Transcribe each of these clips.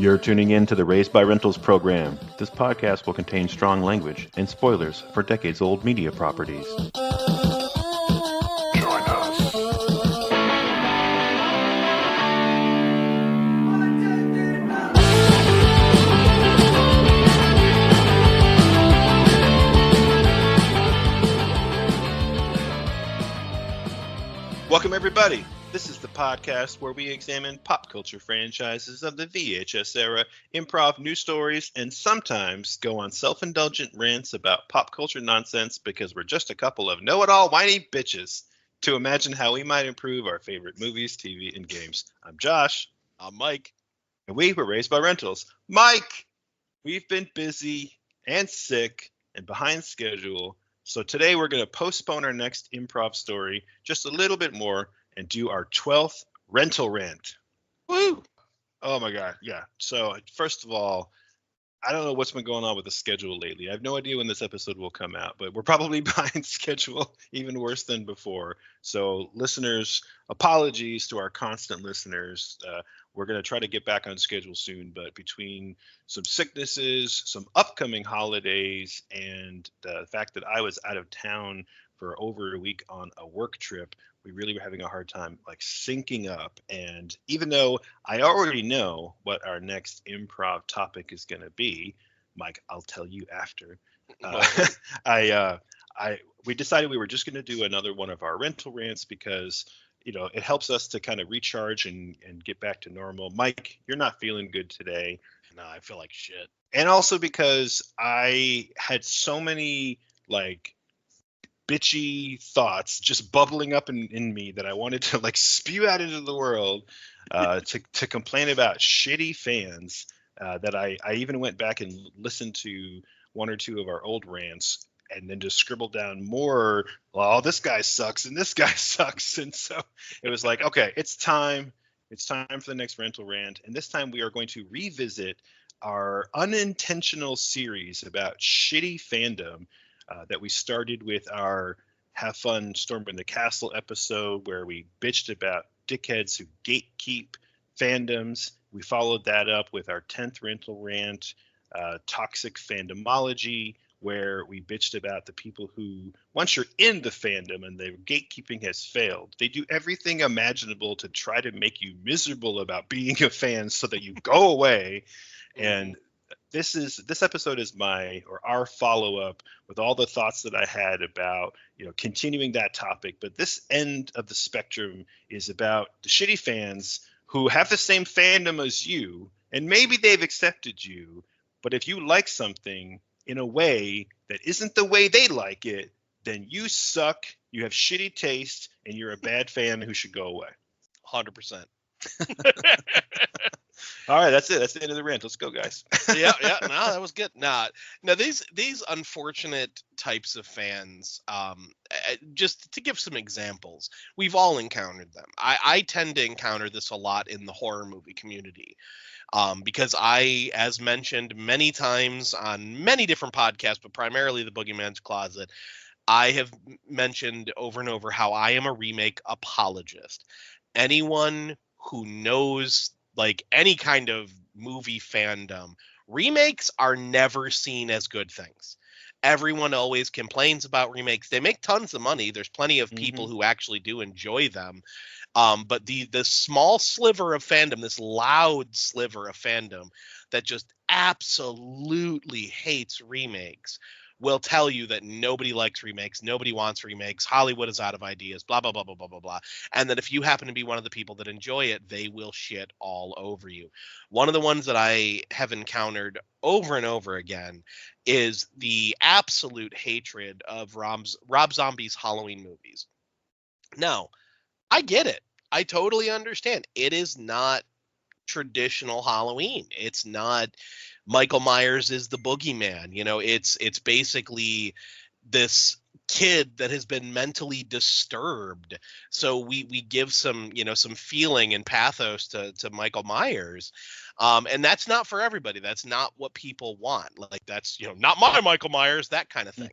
You're tuning in to the Raised by Rentals program. This podcast will contain strong language and spoilers for decades-old media properties. Join us. Welcome, everybody. This is the podcast where we examine pop culture franchises of the VHS era, improv news stories, and sometimes go on self-indulgent rants about pop culture nonsense because we're just a couple of know-it-all whiny bitches to imagine how we might improve our favorite movies, TV, and games. I'm Josh. I'm Mike. And we were raised by rentals. Mike, we've been busy and sick and behind schedule. So today we're going to postpone our next improv story just a little bit more and do our 12th rental rant. Woo! Oh my God. Yeah. So first of all, I don't know what's been going on with the schedule lately. I have no idea when this episode will come out, but we're probably behind schedule, even worse than before. So listeners, apologies to our constant listeners. We're going to try to get back on schedule soon, but between some sicknesses, some upcoming holidays, and the fact that I was out of town for over a week on a work trip, we really were having a hard time like syncing up. And even though I already know what our next improv topic is going to be, Mike, I'll tell you after. We decided we were just going to do another one of our rental rants because, you know, it helps us to kind of recharge and get back to normal. Mike, you're not feeling good today. No, I feel like shit. And also because I had so many like bitchy thoughts just bubbling up in me that I wanted to like spew out into the world to complain about shitty fans that I even went back and listened to one or two of our old rants and then just scribbled down more, well, this guy sucks and this guy sucks. And so it was like, okay, it's time. It's time for the next rental rant. And this time we are going to revisit our unintentional series about shitty fandom that we started with our Have Fun Storming the Castle episode where we bitched about dickheads who gatekeep fandoms. We followed that up with our 10th rental rant, Toxic Fandomology, where we bitched about the people who, once you're in the fandom and their gatekeeping has failed, they do everything imaginable to try to make you miserable about being a fan so that you go away. And this episode is our follow-up with all the thoughts that I had about, you know, continuing that topic. But this end of the spectrum is about the shitty fans who have the same fandom as you, and maybe they've accepted you, but if you like something in a way that isn't the way they like it, then you suck, you have shitty taste, and you're a bad fan who should go away. 100%. All right, that's it. That's the end of the rant. Let's go, guys. yeah. No, that was good. Now these unfortunate types of fans, just to give some examples, we've all encountered them. I tend to encounter this a lot in the horror movie community. Because I, as mentioned many times on many different podcasts, but primarily the Boogeyman's Closet, I have mentioned over and over how I am a remake apologist. Anyone who knows like any kind of movie fandom, remakes are never seen as good things. Everyone always complains about remakes. They make tons of money. There's plenty of people who actually do enjoy them. But the small sliver of fandom, this loud sliver of fandom that just absolutely hates remakes, will tell you that nobody likes remakes, nobody wants remakes, Hollywood is out of ideas, blah, blah, blah, blah, blah, blah, blah. And that if you happen to be one of the people that enjoy it, they will shit all over you. One of the ones that I have encountered over and over again is the absolute hatred of Rob Zombie's Halloween movies. Now, I get it. I totally understand. It is not traditional Halloween. It's not Michael Myers is the boogeyman. You know, it's basically this kid that has been mentally disturbed. So we give some feeling and pathos to Michael Myers. And that's not for everybody. That's not what people want. Like, that's, not my Michael Myers, that kind of thing.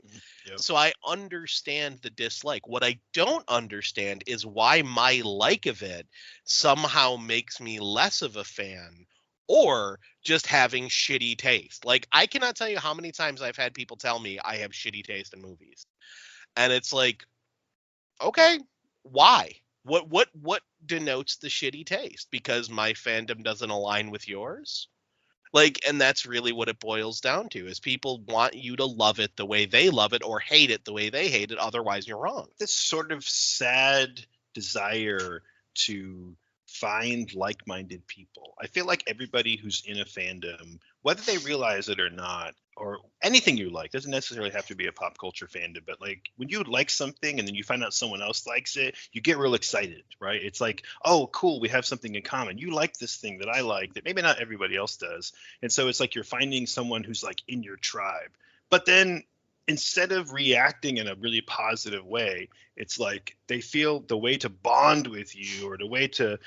Yep. So I understand the dislike. What I don't understand is why my like of it somehow makes me less of a fan or just having shitty taste. Like, I cannot tell you how many times I've had people tell me I have shitty taste in movies. And it's like, okay, why? What denotes the shitty taste? Because my fandom doesn't align with yours? Like, and that's really what it boils down to, is people want you to love it the way they love it or hate it the way they hate it. Otherwise, you're wrong. This sort of sad desire to find like-minded people. I feel like everybody who's in a fandom, whether they realize it or not, or anything you like, doesn't necessarily have to be a pop culture fandom, but like when you like something and then you find out someone else likes it, you get real excited, right? It's like, oh, cool, we have something in common. You like this thing that I like that maybe not everybody else does. And so it's like you're finding someone who's like in your tribe. But then instead of reacting in a really positive way, it's like they feel the way to bond with you, or the way to,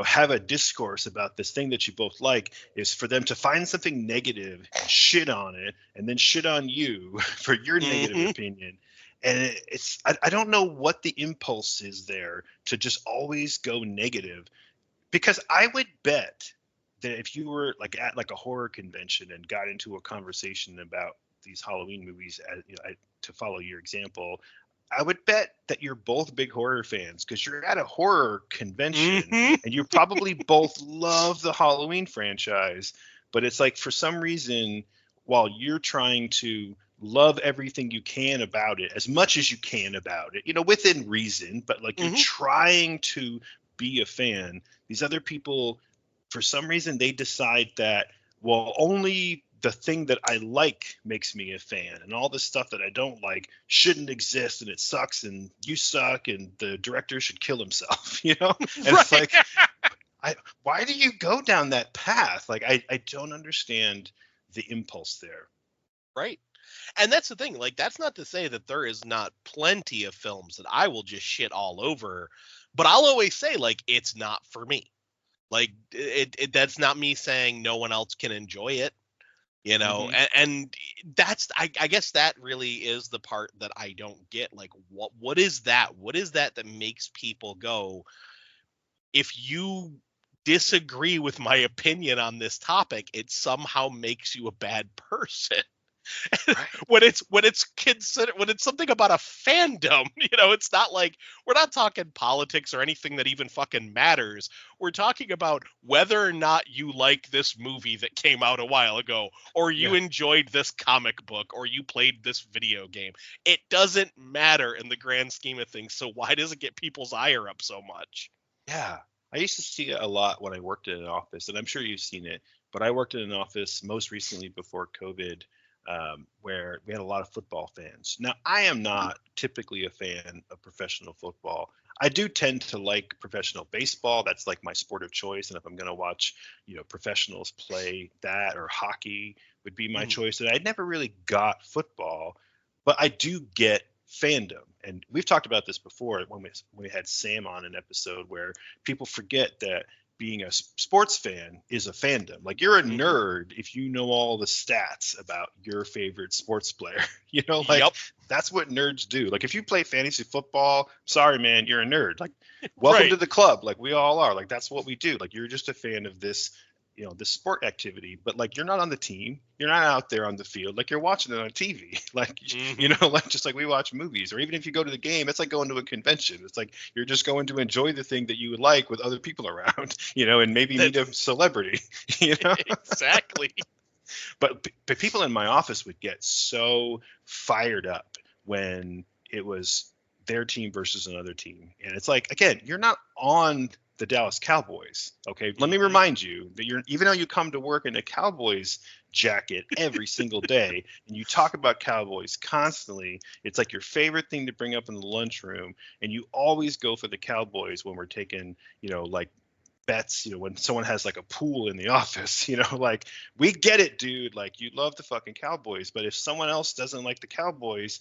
have a discourse about this thing that you both like, is for them to find something negative and shit on it, and then shit on you for your negative opinion. And I don't know what the impulse is there to just always go negative, because I would bet that if you were like at like a horror convention and got into a conversation about these Halloween movies, to follow your example, I would bet that you're both big horror fans, because you're at a horror convention and you probably both love the Halloween franchise. But it's like, for some reason, while you're trying to love everything you can about it, as much as you can about it, within reason, but like you're trying to be a fan, these other people, for some reason, they decide that, well, only the thing that I like makes me a fan, and all the stuff that I don't like shouldn't exist, and it sucks, and you suck, and the director should kill himself, And it's like, why do you go down that path? Like, I don't understand the impulse there. Right. And that's the thing. Like, that's not to say that there is not plenty of films that I will just shit all over, but I'll always say, like, it's not for me. Like, that's not me saying no one else can enjoy it. And that's, I guess that really is the part that I don't get. Like, what is that? What is that makes people go, if you disagree with my opinion on this topic, it somehow makes you a bad person? Right. when it's considered, when it's something about a fandom, it's not like, we're not talking politics or anything that even fucking matters. We're talking about whether or not you like this movie that came out a while ago, or you enjoyed this comic book, or you played this video game. It doesn't matter in the grand scheme of things. So why does it get people's ire up so much? Yeah. I used to see it a lot when I worked in an office, and I'm sure you've seen it, but I worked in an office most recently before COVID, where we had a lot of football fans. Now, I am not typically a fan of professional football. I do tend to like professional baseball. That's like my sport of choice. And if I'm going to watch, professionals play that, or hockey would be my choice. And I never really got football, but I do get fandom. And we've talked about this before when we had Sam on an episode, where people forget that being a sports fan is a fandom. Like, you're a nerd if you know all the stats about your favorite sports player. That's what nerds do. Like, if you play fantasy football, sorry, man, you're a nerd. Like, welcome to the club. Like, we all are. Like, that's what we do. Like, you're just a fan of this, this sport activity, but like, you're not on the team. You're not out there on the field. Like, you're watching it on TV. Like, like, just like we watch movies, or even if you go to the game, it's like going to a convention. It's like, you're just going to enjoy the thing that you would like with other people around, and maybe meet a celebrity, Exactly. But people in my office would get so fired up when it was their team versus another team. And it's like, again, you're not on the Dallas Cowboys. Okay. Let me remind you that even though you come to work in a Cowboys jacket every single day, and you talk about Cowboys constantly, it's like your favorite thing to bring up in the lunchroom. And you always go for the Cowboys when we're taking, like bets, when someone has like a pool in the office, like, we get it, dude. Like, you love the fucking Cowboys, but if someone else doesn't like the Cowboys,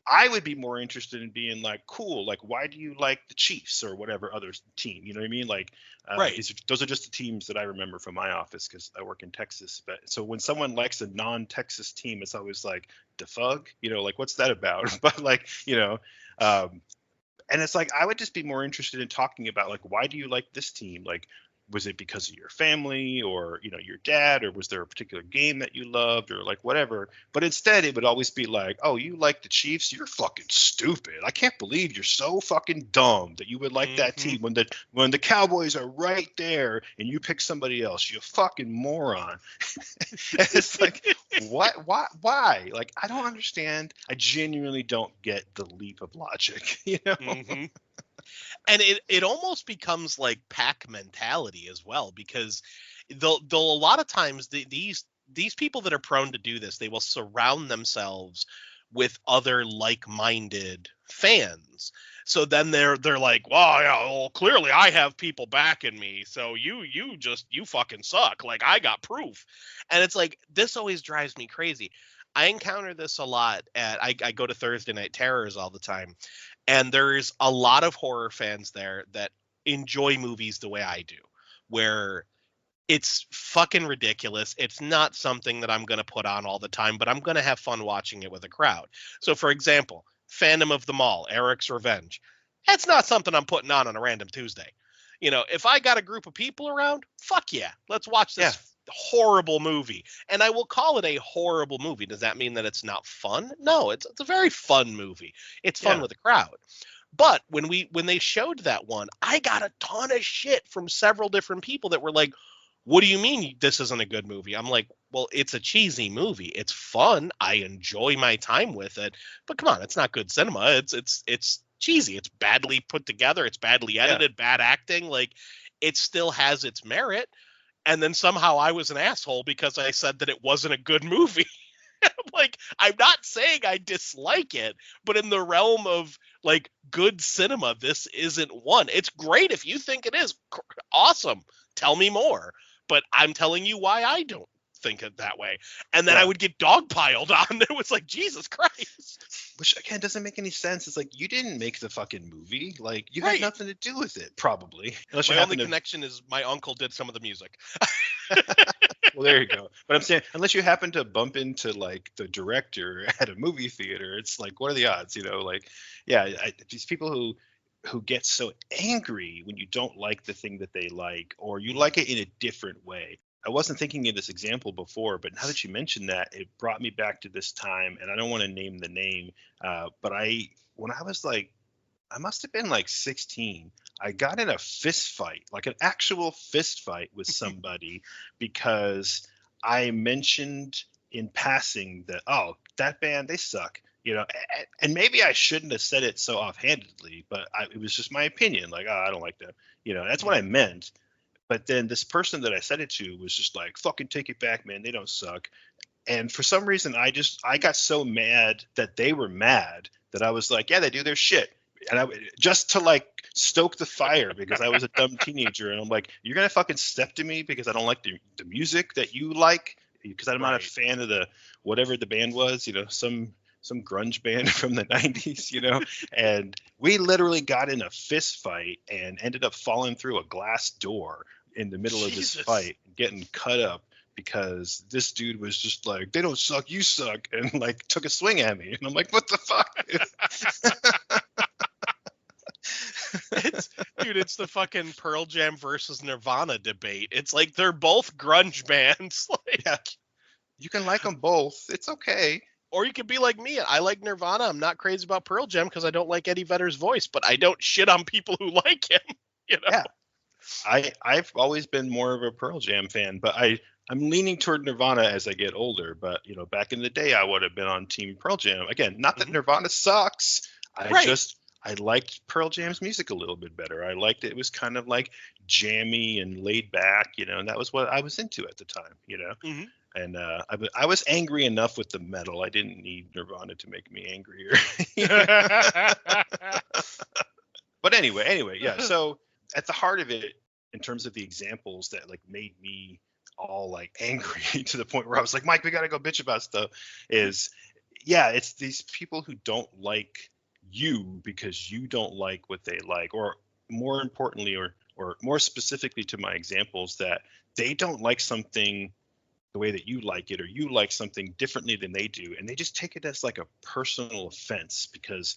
I would be more interested in being like, cool, like, why do you like the Chiefs or whatever other team? You know what I mean? Like, those are just the teams that I remember from my office, because I work in Texas. But so when someone likes a non-Texas team, it's always like, the fug, like, what's that about? But like, and it's like, I would just be more interested in talking about, like, why do you like this team? Like, was it because of your family or, your dad, or was there a particular game that you loved or like whatever? But instead it would always be like, oh, you like the Chiefs? You're fucking stupid. I can't believe you're so fucking dumb that you would like that team when the Cowboys are right there and you pick somebody else. You fucking moron. And it's like, what? Why? Like, I don't understand. I genuinely don't get the leap of logic, Mm-hmm. And it almost becomes like pack mentality as well, because they'll a lot of times these people that are prone to do this, they will surround themselves with other like-minded fans. So then they're like, well, yeah, well, clearly I have people backing me, so you fucking suck. Like, I got proof. And it's like, this always drives me crazy. I encounter this a lot I go to Thursday Night Terrors all the time. And there's a lot of horror fans there that enjoy movies the way I do, where it's fucking ridiculous. It's not something that I'm going to put on all the time, but I'm going to have fun watching it with a crowd. So, for example, Phantom of the Mall, Eric's Revenge. That's not something I'm putting on a random Tuesday. If I got a group of people around, fuck yeah, let's watch this horrible movie. And I will call it a horrible movie. Does that mean that it's not fun? No, it's a very fun movie. It's fun with a crowd. But when they showed that one, I got a ton of shit from several different people that were like, what do you mean this isn't a good movie? I'm like, well, it's a cheesy movie. It's fun. I enjoy my time with it. But come on, it's not good cinema. It's cheesy. It's badly put together. It's badly edited, bad acting. Like, it still has its merit. And then somehow I was an asshole because I said that it wasn't a good movie. Like, I'm not saying I dislike it, but in the realm of like good cinema, this isn't one. It's great if you think it is. Awesome. Tell me more. But I'm telling you why I don't think it that way. And then I would get dogpiled on. It was like, Jesus Christ. Which, again, doesn't make any sense. It's like, you didn't make the fucking movie. Like, you had nothing to do with it, probably. Unless my only connection is my uncle did some of the music. Well, there you go. But I'm saying, unless you happen to bump into like the director at a movie theater, it's like, what are the odds? Like, these people who get so angry when you don't like the thing that they like, or you like it in a different way. I wasn't thinking of this example before, but now that you mentioned that, it brought me back to this time, and I don't want to name the name, but when I was like, I must have been like 16, I got in a fist fight, like an actual fist fight with somebody because I mentioned in passing that, oh, that band, they suck. And maybe I shouldn't have said it so offhandedly, but it was just my opinion. Like, oh, I don't like them. That's what I meant. But then this person that I said it to was just like, fucking take it back, man. They don't suck. And for some reason, I got so mad that they were mad that I was like, yeah, they do their shit. And just to like stoke the fire because I was a dumb teenager. And I'm like, you're going to fucking step to me because I don't like the music that you like, because I'm not a fan of whatever the band was, some grunge band from the 90s, and we literally got in a fist fight and ended up falling through a glass door in the middle of this fight, getting cut up because this dude was just like, they don't suck, you suck, and like took a swing at me. And I'm like, what the fuck? It's the fucking Pearl Jam versus Nirvana debate. It's like, they're both grunge bands. Like, you can like them both. It's okay. Or you could be like me. I like Nirvana. I'm not crazy about Pearl Jam because I don't like Eddie Vedder's voice, but I don't shit on people who like him. Yeah. I've always been more of a Pearl Jam fan, but I'm leaning toward Nirvana as I get older. But back in the day, I would have been on Team Pearl Jam. Again, not that Nirvana sucks. I liked Pearl Jam's music a little bit better. I liked it. It was kind of like jammy and laid back, and that was what I was into at the time, Mm-hmm. And I was angry enough with the metal. I didn't need Nirvana to make me angrier. But anyway, yeah. So at the heart of it, in terms of the examples that like made me all like angry to the point where I was like, Mike, we got to go bitch about stuff, it's these people who don't like you because you don't like what they like, or more importantly, or more specifically to my examples, that they don't like something the way that you like it, or you like something differently than they do, and they just take it as like a personal offense because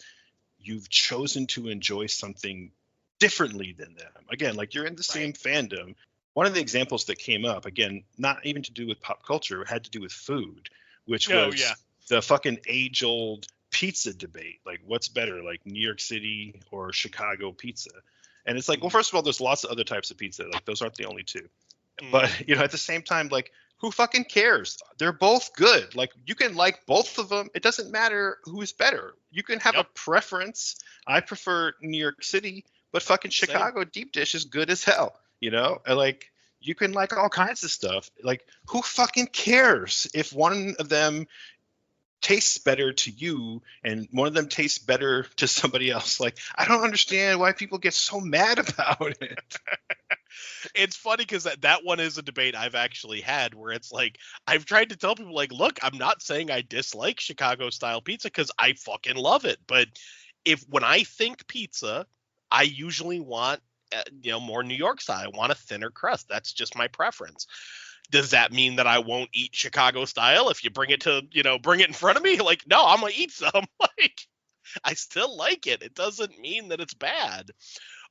you've chosen to enjoy something differently than them. Again, like, you're in the same fandom, one of the examples that came up, again, not even to do with pop culture, it had to do with food, which Oh, was yeah. the fucking age-old pizza debate. Like, what's better, like New York City or Chicago pizza? And it's like, well, first of all, there's lots of other types of pizza. Like, those aren't the only two. But, you know, at the same time, like, who fucking cares? They're both good. Like, you can like both of them. It doesn't matter who's better. You can have a preference. I prefer New York City, but fucking Chicago deep dish is good as hell. You know, and like, you can like all kinds of stuff. Like, who fucking cares if one of them tastes better to you and one of them tastes better to somebody else? Like, I don't understand why people get so mad about it. It's funny because that one is a debate I've actually had where it's like, I've tried to tell people, like, look, I'm not saying I dislike Chicago style pizza because I fucking love it. But when I think pizza, I usually want, more New York style. I want a thinner crust. That's just my preference. Does that mean that I won't eat Chicago style if you bring it in front of me? Like, no, I'm going to eat some. Like, I still like it. It doesn't mean that it's bad.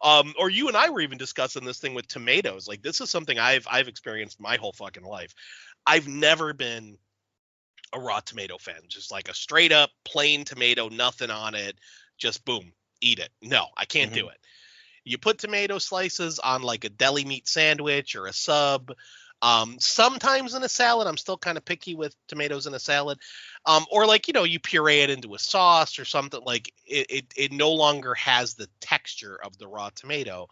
Or you and I were even discussing this thing with tomatoes. Like, this is something I've experienced my whole fucking life. I've never been a raw tomato fan, just like a straight up plain tomato, nothing on it, just boom, eat it. No, I can't do it. You put tomato slices on like a deli meat sandwich or a sub. Sometimes in a salad. I'm still kind of picky with tomatoes in a salad. Or like, you puree it into a sauce or something. Like it no longer has the texture of the raw tomato.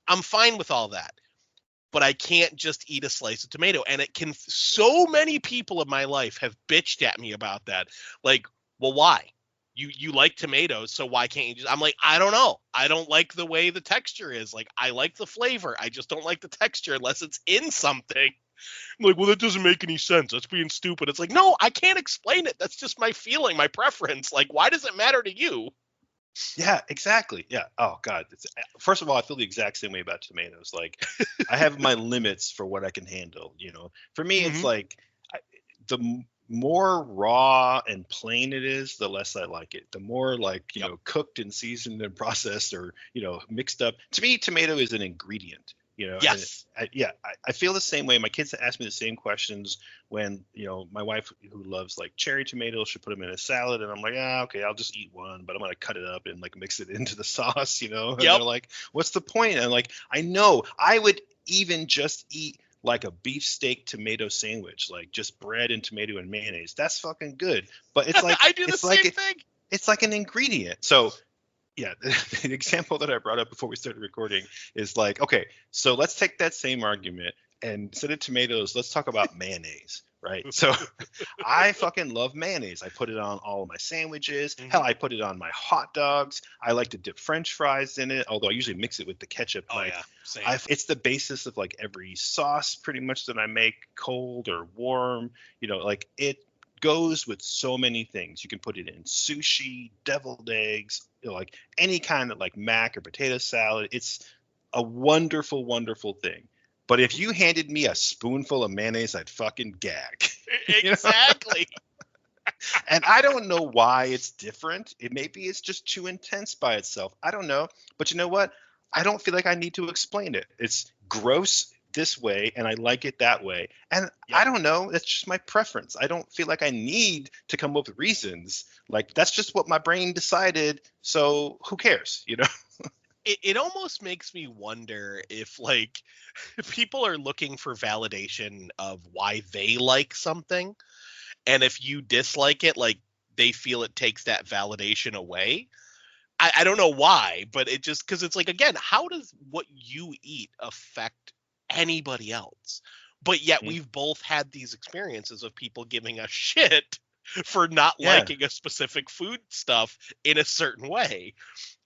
I'm fine with all that, but I can't just eat a slice of tomato. And so many people in my life have bitched at me about that. Like, well, why? You like tomatoes, so why can't you I'm like, I don't know. I don't like the way the texture is. Like, I like the flavor. I just don't like the texture unless it's in something. I'm like, well, that doesn't make any sense. That's being stupid. It's like, no, I can't explain it. That's just my feeling, my preference. Like, why does it matter to you? Yeah, exactly. Yeah. Oh God. First of all, I feel the exact same way about tomatoes. Like, I have my limits for what I can handle. You know, for me, it's like the more raw and plain it is, the less I like it. The more like, cooked and seasoned and processed or, mixed up. To me, tomato is an ingredient. Yes. And I feel the same way. My kids ask me the same questions when, my wife, who loves like cherry tomatoes, should put them in a salad. And I'm like, okay, I'll just eat one, but I'm going to cut it up and like mix it into the sauce, and they're like, what's the point? And I'm like, I know I would even just eat like a beefsteak tomato sandwich, like just bread and tomato and mayonnaise. That's fucking good. But it's like, I do the same thing. It's like an ingredient. So yeah, the example that I brought up before we started recording is like, okay, so let's take that same argument and instead of tomatoes, let's talk about mayonnaise, right? So I fucking love mayonnaise. I put it on all of my sandwiches. Hell, I put it on my hot dogs. I like to dip French fries in it, although I usually mix it with the ketchup. Same. It's the basis of like every sauce pretty much that I make, cold or warm, like it goes with so many things. You can put it in sushi, deviled eggs, like any kind of like mac or potato salad. It's a wonderful, wonderful thing. But if you handed me a spoonful of mayonnaise, I'd fucking gag. Exactly. And I don't know why it's different. Maybe it's just too intense by itself. I don't know. But you know what? I don't feel like I need to explain it. It's gross this way and I like it that way. And I don't know. That's just my preference. I don't feel like I need to come up with reasons. Like, that's just what my brain decided. So who cares? It almost makes me wonder if like people are looking for validation of why they like something. And if you dislike it, like they feel it takes that validation away. I don't know why, but it just, because it's like, again, how does what you eat affect anybody else? But yet we've both had these experiences of people giving us shit for not liking a specific food stuff in a certain way.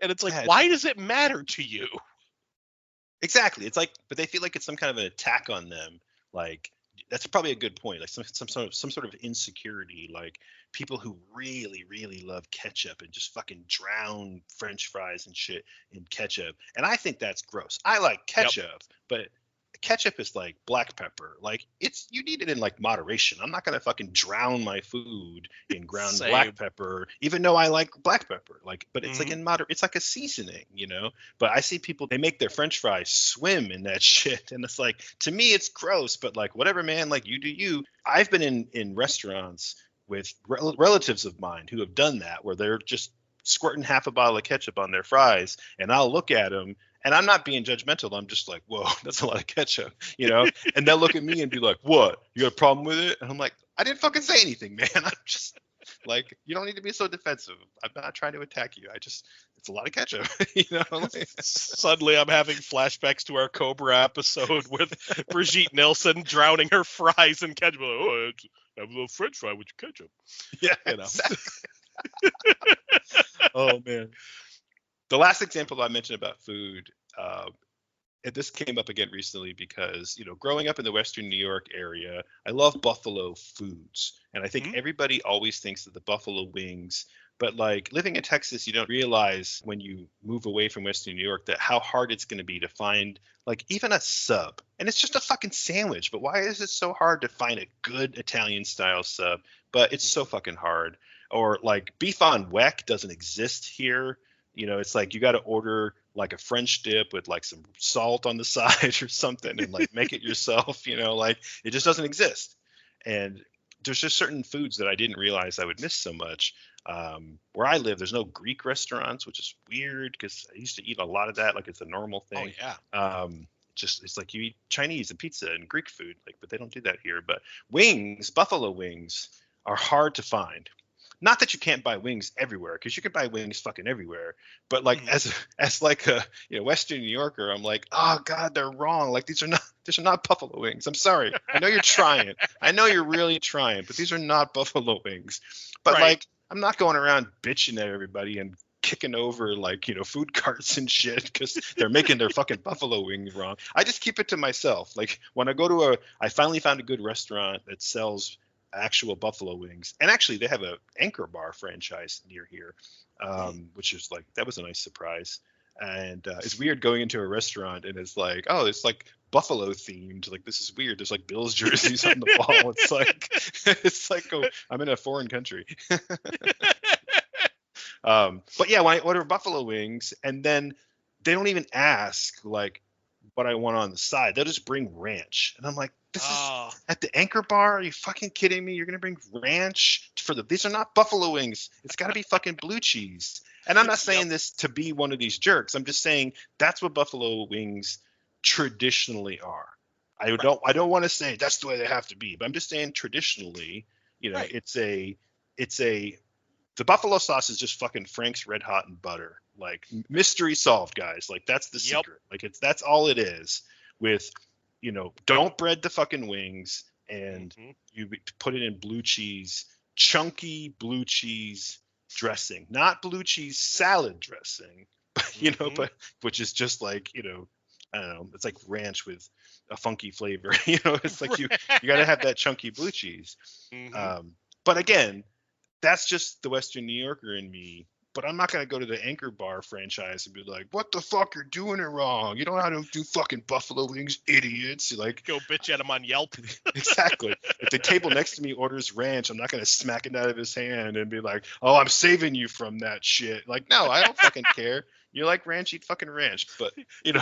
And it's like, why does it matter to you? Exactly. It's like, but they feel like it's some kind of an attack on them. Like, that's probably a good point. Like some sort of insecurity, like people who really, really love ketchup and just fucking drown French fries and shit in ketchup. And I think that's gross. I like ketchup, but ketchup is like black pepper. Like you need it in like moderation. I'm not gonna fucking drown my food in ground black pepper, even though I like black pepper. Like, but it's like in it's like a seasoning, you know. But I see people, they make their French fries swim in that shit, and it's like, to me it's gross. But like, whatever, man. Like, you do you. I've been in restaurants with relatives of mine who have done that, where they're just squirting half a bottle of ketchup on their fries, and I'll look at them. And I'm not being judgmental. I'm just like, whoa, that's a lot of ketchup, you know? And they'll look at me and be like, what? You got a problem with it? And I'm like, I didn't fucking say anything, man. I'm just like, you don't need to be so defensive. I'm not trying to attack you. It's a lot of ketchup, you know? Like, suddenly I'm having flashbacks to our Cobra episode with Brigitte Nielsen drowning her fries in ketchup. Oh, have a little French fry with your ketchup. Yeah, you know? Exactly. Oh, man. The last example I mentioned about food, and this came up again recently because, you know, growing up in the Western New York area, I love buffalo foods. And I think everybody always thinks that the buffalo wings, but like living in Texas, you don't realize when you move away from Western New York that how hard it's going to be to find like even a sub. And it's just a fucking sandwich. But why is it so hard to find a good Italian style sub? But it's so fucking hard. Or like beef on weck doesn't exist here. You know, it's like you got to order like a French dip with like some salt on the side or something and like make it yourself, you know, like it just doesn't exist. And there's just certain foods that I didn't realize I would miss so much. Where I live, there's no Greek restaurants, which is weird because I used to eat a lot of that. Like it's a normal thing. Oh, yeah. Just it's like you eat Chinese and pizza and Greek food, like, but they don't do that here. But wings, buffalo wings, are hard to find. Not that you can't buy wings everywhere, because you can buy wings fucking everywhere. But like as like a Western New Yorker, I'm like, oh God, they're wrong. Like these are not buffalo wings. I'm sorry. I know you're trying. I know you're really trying, but these are not buffalo wings. But like I'm not going around bitching at everybody and kicking over like food carts and shit because they're making their fucking buffalo wings wrong. I just keep it to myself. Like when I go to I finally found a good restaurant that sells actual buffalo wings, and actually they have a Anchor Bar franchise near here, which is like, that was a nice surprise. And it's weird going into a restaurant and it's like, oh, it's like buffalo themed. Like this is weird. There's like Bills jerseys on the wall. It's like I'm in a foreign country. But yeah, when I order buffalo wings, and then they don't even ask like what I want on the side. They'll just bring ranch, and I'm like, this is at the Anchor Bar? Are you fucking kidding me? You're gonna bring ranch for these are not buffalo wings. It's got to be fucking blue cheese. And I'm not saying this to be one of these jerks. I'm just saying that's what buffalo wings traditionally are. I don't want to say that's the way they have to be, but I'm just saying traditionally, the buffalo sauce is just fucking Frank's Red Hot and butter. Like mystery solved, guys. Like that's the secret. Like that's all it is. With don't bread the fucking wings, and you put it in blue cheese, chunky blue cheese dressing, not blue cheese salad dressing, but which is just like, I don't know, it's like ranch with a funky flavor. It's like you got to have that chunky blue cheese. But again, that's just the Western New Yorker in me. But I'm not going to go to the Anchor Bar franchise and be like, what the fuck, you're doing it wrong. You don't know how to do fucking buffalo wings, idiots. You like, go bitch at him on Yelp. Exactly. If the table next to me orders ranch, I'm not going to smack it out of his hand and be like, oh, I'm saving you from that shit. Like, no, I don't fucking care. You like ranch, eat fucking ranch. But,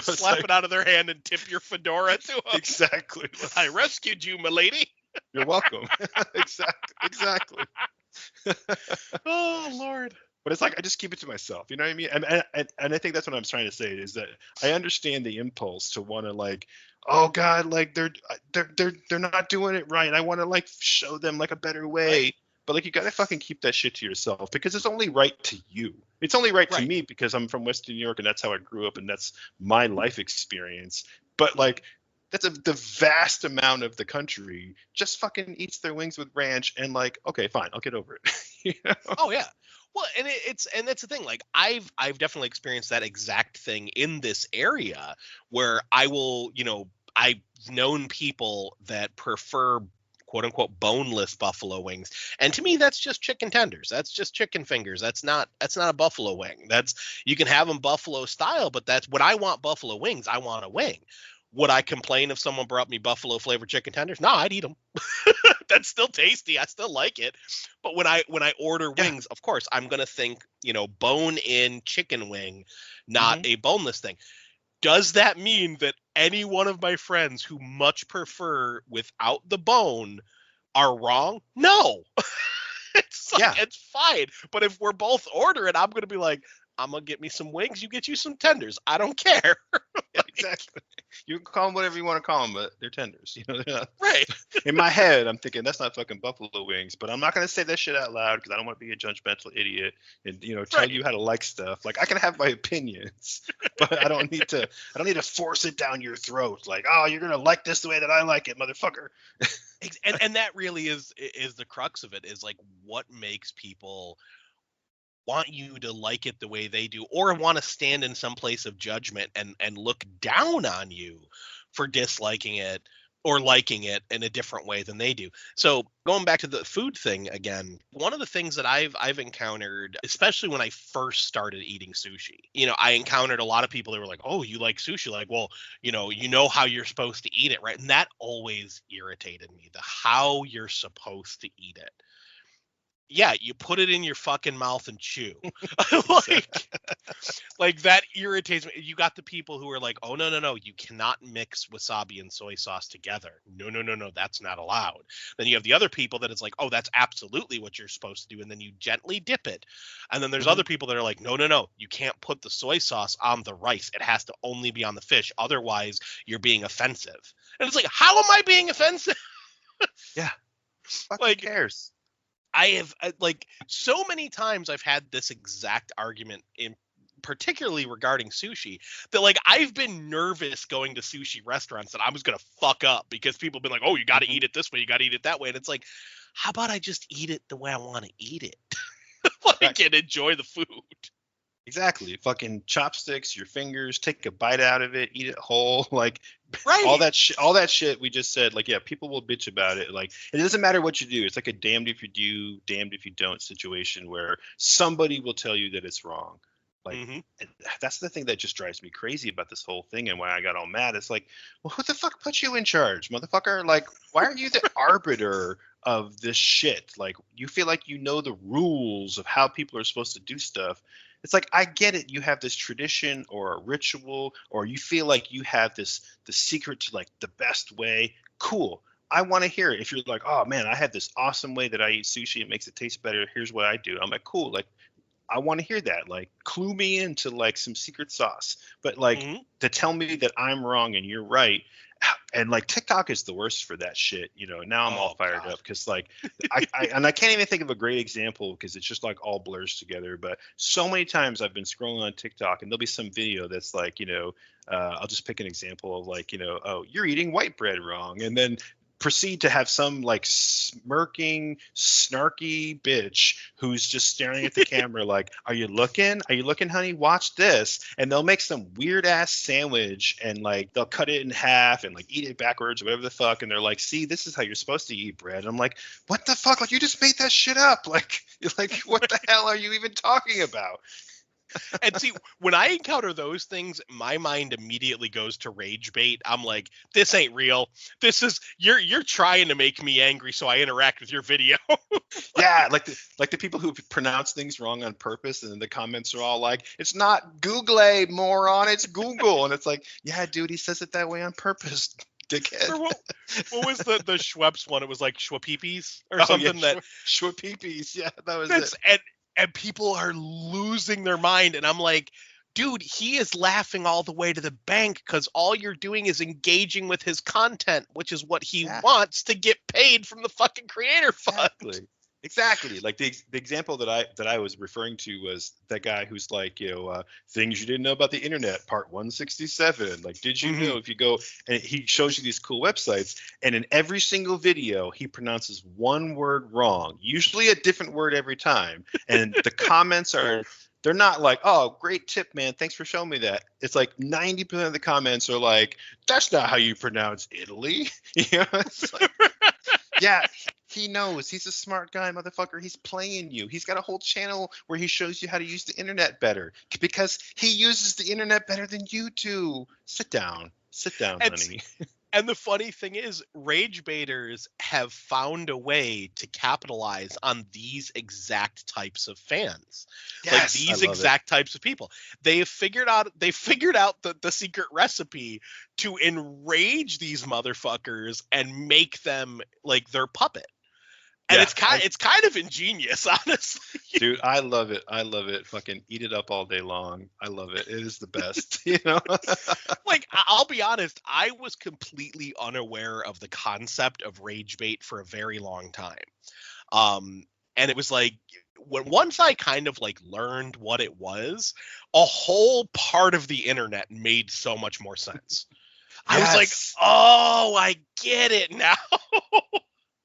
slap it out of their hand and tip your fedora to them. Exactly. I rescued you, milady. You're welcome. Exactly. Oh, Lord. But it's like I just keep it to myself, you know what I mean? And I think that's what I'm trying to say, is that I understand the impulse to want to like, oh God, like they're not doing it right. I want to like show them like a better way. Right. But like you gotta fucking keep that shit to yourself, because it's only right to you. It's only right to me because I'm from Western New York and that's how I grew up and that's my life experience. But like that's the vast amount of the country just fucking eats their wings with ranch and like, okay, fine, I'll get over it. Oh yeah. Well, and that's the thing. Like I've definitely experienced that exact thing in this area where I will, I've known people that prefer quote unquote boneless buffalo wings, and to me that's just chicken tenders. That's just chicken fingers. That's not a buffalo wing. You can have them buffalo style, but that's when I want buffalo wings. I want a wing. Would I complain if someone brought me buffalo flavored chicken tenders? No, I'd eat them. That's still tasty. I still like it. But when I order wings, of course, I'm going to think, bone in chicken wing, not a boneless thing. Does that mean that any one of my friends who much prefer without the bone are wrong? No. It's fine. But if we're both ordering, I'm going to be like, I'm going to get me some wings. You get you some tenders. I don't care. Exactly. You can call them whatever you want to call them, but they're tenders. They're not. Right. In my head, I'm thinking that's not fucking buffalo wings, but I'm not going to say that shit out loud because I don't want to be a judgmental idiot and tell you how to like stuff. Like I can have my opinions, but I don't need to force it down your throat. Like, oh, you're gonna like this the way that I like it, motherfucker. And that really is the crux of it, is like what makes people want you to like it the way they do, or want to stand in some place of judgment and look down on you for disliking it or liking it in a different way than they do. So going back to the food thing again, one of the things that I've encountered, especially when I first started eating sushi, I encountered a lot of people that were like, oh, you like sushi? Like, well, you know how you're supposed to eat it, right? And that always irritated me, the how you're supposed to eat it. Yeah, you put it in your fucking mouth and chew. like that irritates me. You got the people who are like, oh, no, you cannot mix wasabi and soy sauce together. No, that's not allowed. Then you have the other people that it's like, oh, that's absolutely what you're supposed to do. And then you gently dip it. And then there's other people that are like, no, you can't put the soy sauce on the rice. It has to only be on the fish. Otherwise, you're being offensive. And it's like, how am I being offensive? Yeah. Fucking cares? I have so many times I've had this exact argument particularly regarding sushi that I've been nervous going to sushi restaurants that I was going to fuck up because people have been like, oh, you got to eat it this way. You got to eat it that way. And it's like, how about I just eat it the way I want to eat it? And enjoy the food. Exactly. Fucking chopsticks, your fingers, take a bite out of it, eat it whole. Right. all that shit we just said. People will bitch about it. It doesn't matter what you do. It's like a damned if you do, damned if you don't situation where somebody will tell you that it's wrong. That's the thing that just drives me crazy about this whole thing and why I got all mad. It's like, well, who the fuck put you in charge, motherfucker? Why are you the arbiter of this shit? You feel like you know the rules of how people are supposed to do stuff. It's like, I get it. You have this tradition or a ritual, or you feel like you have the secret to the best way. Cool. I want to hear it. If you're like, oh man, I have this awesome way that I eat sushi. It makes it taste better. Here's what I do. I'm like, cool. I want to hear that. Clue me into some secret sauce. But to tell me that I'm wrong and you're right. And TikTok is the worst for that shit. Now I'm all fired up because I can't even think of a great example because it's just all blurs together. But so many times I've been scrolling on TikTok and there'll be some video that's I'll just pick an example of oh, you're eating white bread wrong. And then proceed to have some smirking, snarky bitch who's just staring at the camera are you looking? Are you looking, honey? Watch this. And they'll make some weird ass sandwich and they'll cut it in half and eat it backwards or whatever the fuck. And they're like, see, this is how you're supposed to eat bread. And I'm like, what the fuck? You just made that shit up. What the hell are you even talking about? And see, when I encounter those things, my mind immediately goes to rage bait. I'm like, this ain't real. This is you're trying to make me angry so I interact with your video. Yeah, the people who pronounce things wrong on purpose, and then the comments are all like, it's not Google, moron, it's Google. And it's like, yeah, dude, he says it that way on purpose. Dickhead. What was the Schweppes one? It was like Schweppes or something. Yeah, Schweppes. Yeah, that was it. And people are losing their mind. And I'm like, dude, he is laughing all the way to the bank because all you're doing is engaging with his content, which is what he wants to get paid from the fucking creator fund. Exactly. The example that I was referring to was that guy who's things you didn't know about the internet, part 167. Did you know if you go and he shows you these cool websites, and in every single video he pronounces one word wrong, usually a different word every time. And the comments they're not oh, great tip, man. Thanks for showing me that. It's 90% of the comments are that's not how you pronounce Italy. It's yeah. He knows. He's a smart guy, motherfucker. He's playing you. He's got a whole channel where he shows you how to use the internet better because he uses the internet better than you do. Sit down. Sit down, And honey. And the funny thing is, rage baiters have found a way to capitalize on these exact types of fans. Like Yes, I these love it. exact types of people. They figured out the secret recipe to enrage these motherfuckers and make them like their puppet. And Yeah, it's kind of ingenious, honestly. dude, I love it. I love it. Fucking eat it up all day long. I love it. It is the best. You know. Like, I'll be honest, I was completely unaware of the concept of rage bait for a very long time. And it was like, once I kind of like learned what it was, a whole part of the internet made so much more sense. I was like, Yes. oh, I get it now.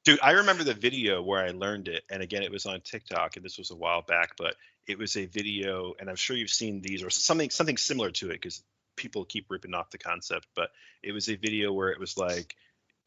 Dude, I remember the video where I learned it, and again, it was on TikTok, and this was a while back, but it was a video, and I'm sure you've seen these or something similar to it because people keep ripping off the concept, but it was a video where it was like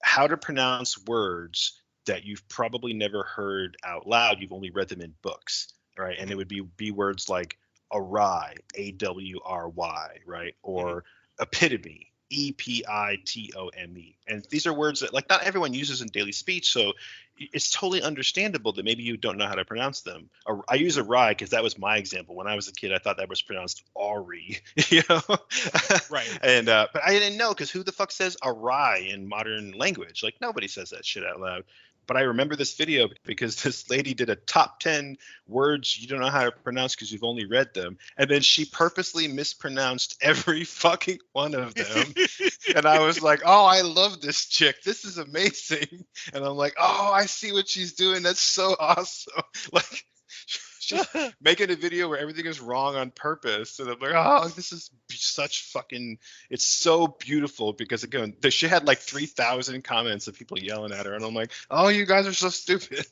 how to pronounce words that you've probably never heard out loud. You've only read them in books, right? And it would be words like awry, AWRY, right? Or epitome, EPITOME. And these are words that like not everyone uses in daily speech, so it's totally understandable that maybe you don't know how to pronounce them. I use awry because that was my example. When I was a kid, I thought that was pronounced Ari, you know? Right. And but I didn't know because who the fuck says awry in modern language? Like nobody says that shit out loud. But I remember this video because this lady did a top 10 words you don't know how to pronounce because you've only read them. And then she purposely mispronounced every fucking one of them. And I was like, oh, I love this chick. This is amazing. And I'm like, oh, I see what she's doing. That's so awesome. Like, she's making a video where everything is wrong on purpose. And I'm like, oh, this is such fucking, it's so beautiful because again, she had like 3,000 comments of people yelling at her. And I'm like, oh, you guys are so stupid.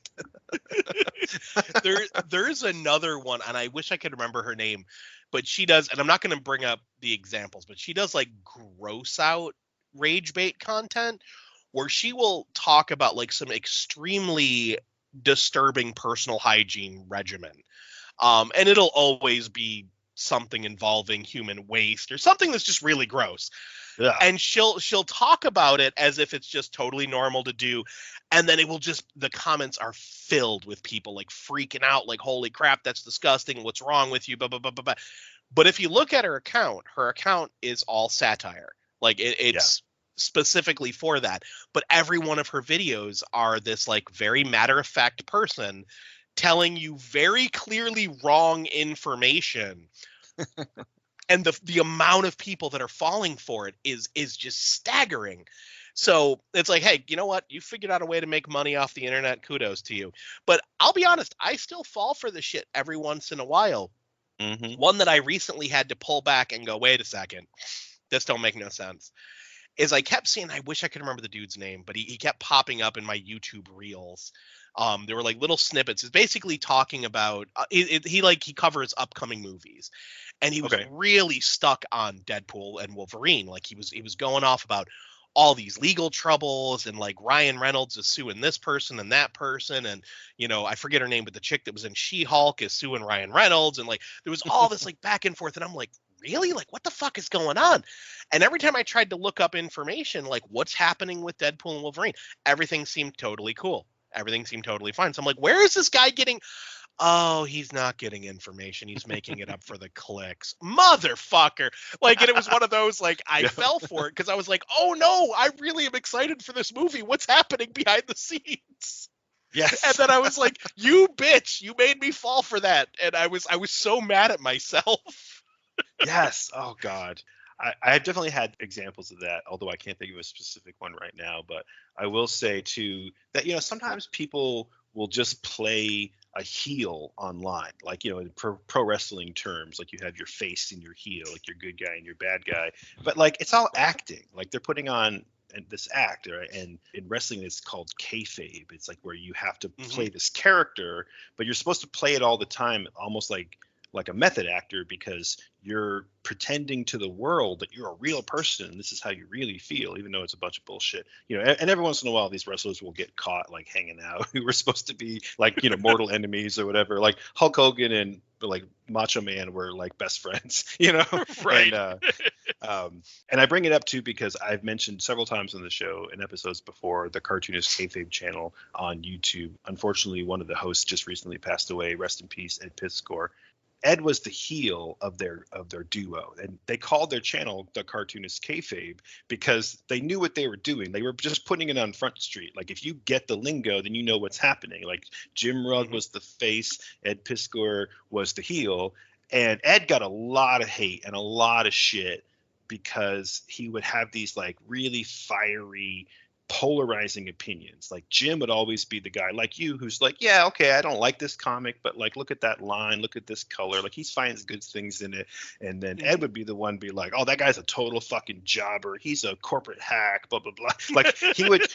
There's another one, and I wish I could remember her name, but she does, and I'm not going to bring up the examples, but she does like gross out rage bait content where she will talk about like some extremely disturbing personal hygiene regimen. And it'll always be something involving human waste or something that's just really gross. Yeah. And she'll talk about it as if it's just totally normal to do. And then it will just, the comments are filled with people like freaking out, like, holy crap, that's disgusting. What's wrong with you? Blah, blah, blah, blah, blah. But if you look at her account is all satire. Like it's specifically for that. But every one of her videos are this like very matter of fact person telling you very clearly wrong information. And the amount of people that are falling for it is just staggering. So it's like, hey, you know what? You figured out a way to make money off the internet. Kudos to you. But I'll be honest, I still fall for this shit every once in a while. Mm-hmm. One that I recently had to pull back and go, wait a second, this don't make no sense. Is I kept seeing, I wish I could remember the dude's name, but he kept popping up in my YouTube reels. There were like little snippets. It's basically talking about he covers upcoming movies, and he was really stuck on Deadpool and Wolverine. Like he was going off about all these legal troubles and like Ryan Reynolds is suing this person and that person, and you know, I forget her name, but the chick that was in She-Hulk is suing Ryan Reynolds, and like there was all this like back and forth, and I'm like, really? Like, what the fuck is going on? And every time I tried to look up information, like what's happening with Deadpool and Wolverine, everything seemed totally cool. Everything seemed totally fine. So I'm like, where is this guy getting? Oh, he's not getting information. He's making it up for the clicks. Motherfucker. Like, and it was one of those, like, I fell for it because I was like, oh no, I really am excited for this movie. What's happening behind the scenes? Yes. And then I was like, you bitch, you made me fall for that. And I was so mad at myself. Yes. Oh God. I definitely had examples of that, although I can't think of a specific one right now. But I will say too that, you know, sometimes people will just play a heel online, like, you know, in pro wrestling terms, like you have your face and your heel, like your good guy and your bad guy. But like it's all acting, like they're putting on this act, right? And in wrestling it's called kayfabe. It's like where you have to play this character, but you're supposed to play it all the time, almost like a method actor, because you're pretending to the world that you're a real person and this is how you really feel, even though it's a bunch of bullshit, you know. And every once in a while these wrestlers will get caught like hanging out who were supposed to be like, you know, mortal enemies or whatever. Like Hulk Hogan and like Macho Man were like best friends, you know. Right. And And I bring it up too because I've mentioned several times on the show in episodes before the Cartoonist Kayfabe channel on YouTube. Unfortunately, one of the hosts just recently passed away. Rest in peace, Ed Piscor. Ed was the heel of their duo, and they called their channel the Cartoonist Kayfabe because they knew what they were doing. They were just putting it on Front Street. Like, if you get the lingo, then you know what's happening. Like, Jim Rugg was the face, Ed Piscor was the heel, and Ed got a lot of hate and a lot of shit because he would have these like really fiery, polarizing opinions. Like, Jim would always be the guy like you who's like, yeah, okay, I don't like this comic, but like, look at that line, look at this color, like he finds good things in it. And then Ed would be the one be like, oh, that guy's a total fucking jobber, he's a corporate hack, blah blah blah. Like, he would.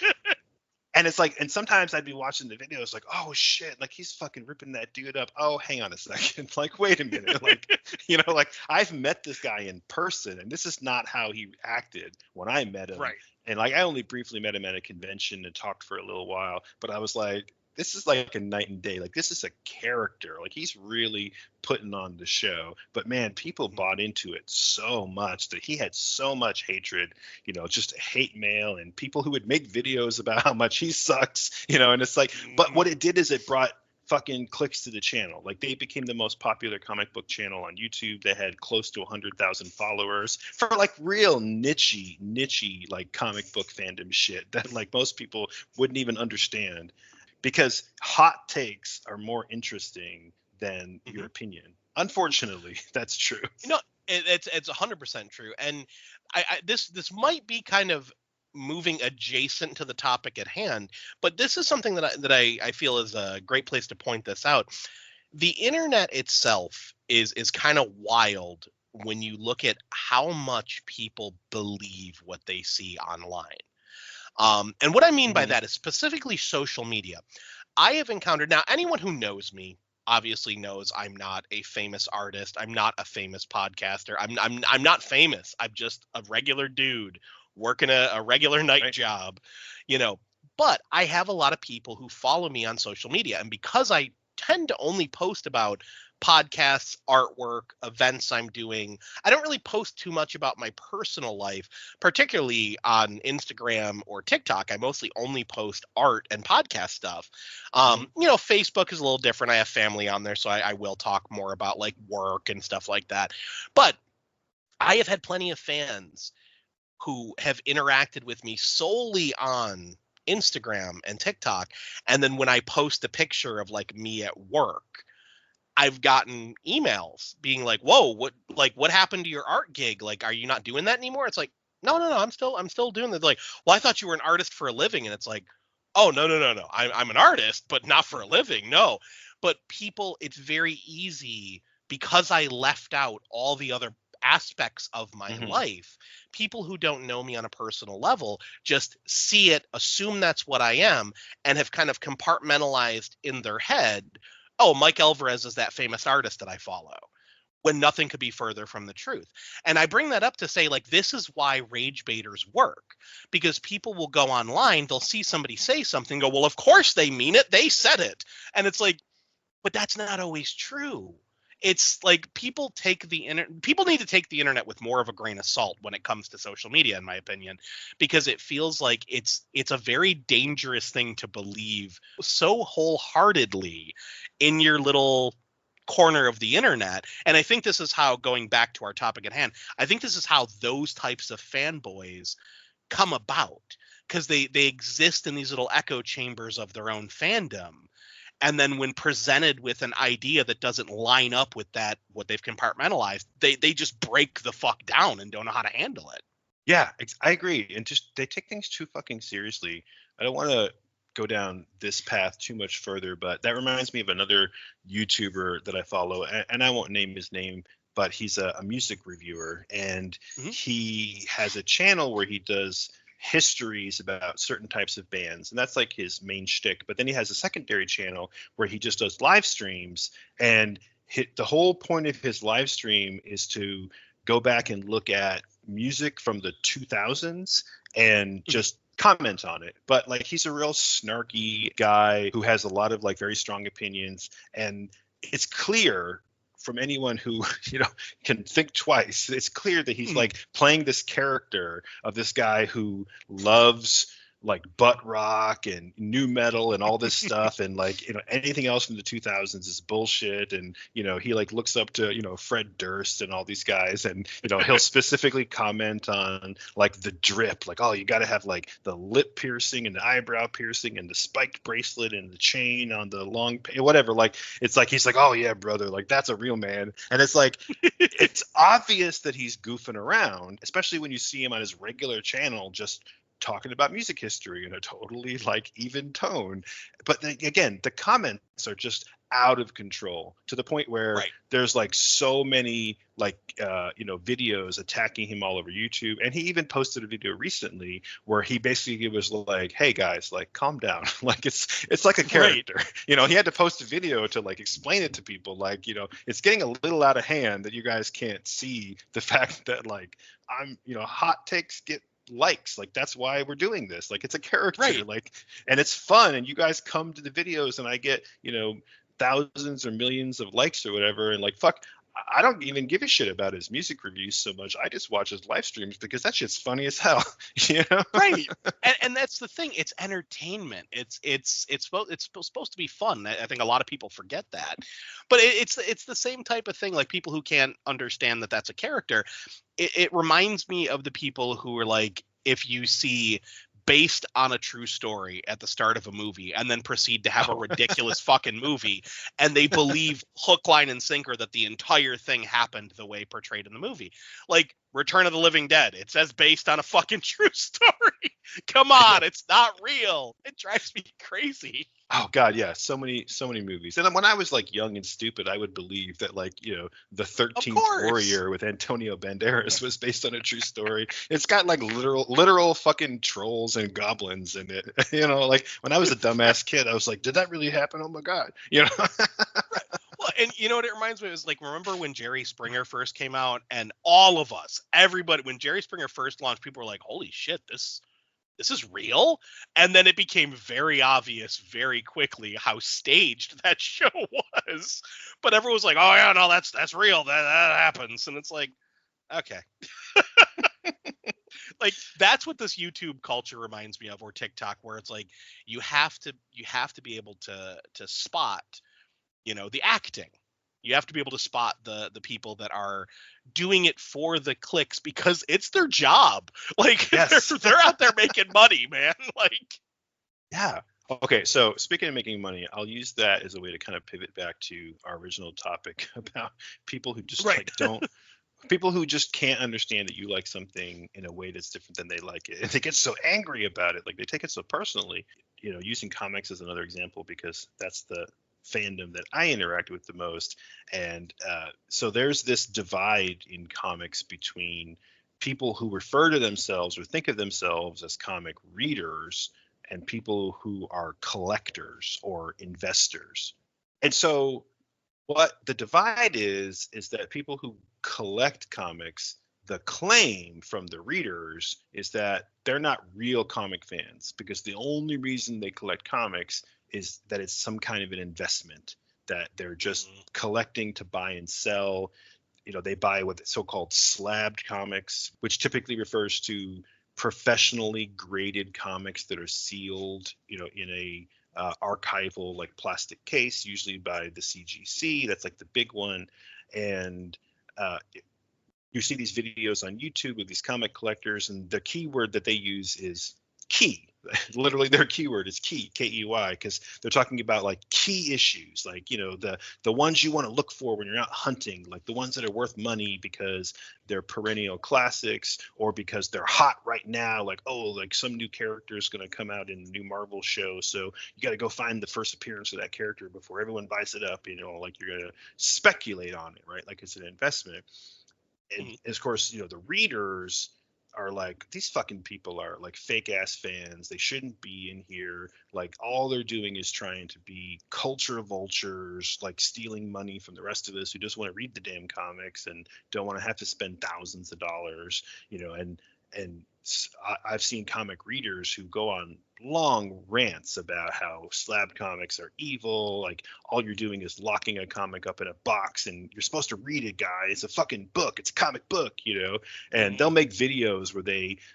And it's like, and sometimes I'd be watching the videos like, oh shit, like he's fucking ripping that dude up. Oh, hang on a second. Like, wait a minute. Like, like I've met this guy in person and this is not how he acted when I met him. Right. And like, I only briefly met him at a convention and talked for a little while, but I was like, this is like a night and day. Like, this is a character. Like, he's really putting on the show. But man, people bought into it so much that he had so much hatred, just hate mail and people who would make videos about how much he sucks, and it's like, but what it did is it brought fucking clicks to the channel. Like, they became the most popular comic book channel on YouTube. They had close to 100,000 followers for like real niche like comic book fandom shit that like most people wouldn't even understand. Because hot takes are more interesting than your opinion. Unfortunately, that's true. It's 100% true. And this might be kind of moving adjacent to the topic at hand, but this is something that I feel is a great place to point this out. The internet itself is kind of wild when you look at how much people believe what they see online. And what I mean by that is specifically social media. I have encountered, now anyone who knows me obviously knows I'm not a famous artist. I'm not a famous podcaster. I'm not famous. I'm just a regular dude working a regular night job, but I have a lot of people who follow me on social media. And because I tend to only post about podcasts, artwork, events I'm doing, I don't really post too much about my personal life, particularly on Instagram or TikTok. I mostly only post art and podcast stuff. Facebook is a little different. I have family on there, so I will talk more about like work and stuff like that. But I have had plenty of fans who have interacted with me solely on Instagram and TikTok. And then when I post a picture of like me at work, I've gotten emails being like, whoa, what happened to your art gig? Like, are you not doing that anymore? It's like, no, I'm still doing that. Like, well, I thought you were an artist for a living. And it's like, oh, no. I'm an artist, but not for a living. No. But people, it's very easy because I left out all the other aspects of my life. People who don't know me on a personal level just see it, assume that's what I am, and have kind of compartmentalized in their head, oh, Mike Alvarez is that famous artist that I follow, when nothing could be further from the truth. And I bring that up to say, like, this is why rage baiters work, because people will go online, they'll see somebody say something, go, well, of course they mean it, they said it. And it's like, but that's not always true. It's like people need to take the internet with more of a grain of salt when it comes to social media, in my opinion, because it feels like it's a very dangerous thing to believe so wholeheartedly in your little corner of the internet. And I think this is how, going back to our topic at hand, I think this is how those types of fanboys come about, because they exist in these little echo chambers of their own fandom. And then when presented with an idea that doesn't line up with that, what they've compartmentalized, they just break the fuck down and don't know how to handle it. Yeah, I agree. And just, they take things too fucking seriously. I don't want to go down this path too much further, but that reminds me of another YouTuber that I follow, and I won't name his name, but he's a music reviewer, and he has a channel where he does histories about certain types of bands, and that's like his main shtick. But then he has a secondary channel where he just does live streams, and the whole point of his live stream is to go back and look at music from the 2000s and just comment on it. But like, he's a real snarky guy who has a lot of like very strong opinions, and it's clear from anyone who can think twice. It's clear that he's like playing this character of this guy who loves like butt rock and new metal and all this stuff, and like anything else from the 2000s is bullshit, and he like looks up to Fred Durst and all these guys, and he'll specifically comment on like the drip, like, oh, you got to have like the lip piercing and the eyebrow piercing and the spiked bracelet and the chain on the long whatever, like it's like he's like, oh yeah brother, like that's a real man. And it's like it's obvious that he's goofing around, especially when you see him on his regular channel just talking about music history in a totally like even tone. But again, the comments are just out of control to the point where there's like so many like videos attacking him all over YouTube. And he even posted a video recently where he basically was like, hey guys, like calm down. Like it's like a character. He had to post a video to like explain it to people, like it's getting a little out of hand that you guys can't see the fact that like I'm hot takes get likes, like that's why we're doing this, like it's a character, like, and it's fun, and you guys come to the videos and I get thousands or millions of likes or whatever, and like fuck, I don't even give a shit about his music reviews so much. I just watch his live streams because that shit's funny as hell. Right. And that's the thing. It's entertainment. It's supposed to be fun. I think a lot of people forget that. But it's the same type of thing. Like people who can't understand that that's a character. It reminds me of the people who are like, if you see based on a true story at the start of a movie and then proceed to have a ridiculous fucking movie, and they believe hook, line, and sinker that the entire thing happened the way portrayed in the movie. Like Return of the Living Dead, it says based on a fucking true story. Come on, it's not real. It drives me crazy. Oh God, yeah, so many movies. And when I was like young and stupid, I would believe that like the 13th Warrior with Antonio Banderas was based on a true story. It's got like literal fucking trolls and goblins in it. Like when I was a dumbass kid, I was like, did that really happen? Oh my God, Well, and you know what it reminds me of is like, remember when Jerry Springer first came out, and all of us, everybody, when Jerry Springer first launched, people were like, holy shit, this is real. And then it became very obvious very quickly how staged that show was. But everyone was like, oh yeah, no, that's real. That happens. And it's like, okay. Like that's what this YouTube culture reminds me of, or TikTok, where it's like you have to be able to spot, the acting. You have to be able to spot the people that are doing it for the clicks because it's their job. Like yes. they're out there making money, man. Like, yeah. Okay. So speaking of making money, I'll use that as a way to kind of pivot back to our original topic about people who just like people who just can't understand that you like something in a way that's different than they like it. And they get so angry about it. Like they take it so personally, using comics as another example, because that's the fandom that I interact with the most. And so there's this divide in comics between people who refer to themselves or think of themselves as comic readers and people who are collectors or investors. And so what the divide is that people who collect comics, the claim from the readers is that they're not real comic fans, because the only reason they collect comics is that it's some kind of an investment, that they're just collecting to buy and sell. They buy what so-called slabbed comics, which typically refers to professionally graded comics that are sealed, in a archival like plastic case, usually by the CGC. That's like the big one. And you see these videos on YouTube with these comic collectors, and the keyword that they use is key. Literally their keyword is key, K-E-Y, because they're talking about like key issues, like the ones you want to look for when you're out hunting, like the ones that are worth money because they're perennial classics, or because they're hot right now, like, oh, like some new character is going to come out in the new Marvel show, so you got to go find the first appearance of that character before everyone buys it up, like you're going to speculate on it, right? Like it's an investment. And of course, the readers are like, these fucking people are like fake ass fans. They shouldn't be in here. Like all they're doing is trying to be culture vultures, like stealing money from the rest of us who just want to read the damn comics and don't want to have to spend thousands of dollars, I've seen comic readers who go on long rants about how slab comics are evil. Like, all you're doing is locking a comic up in a box and you're supposed to read it, guys. It's a fucking book. It's a comic book, you know? And they'll make videos where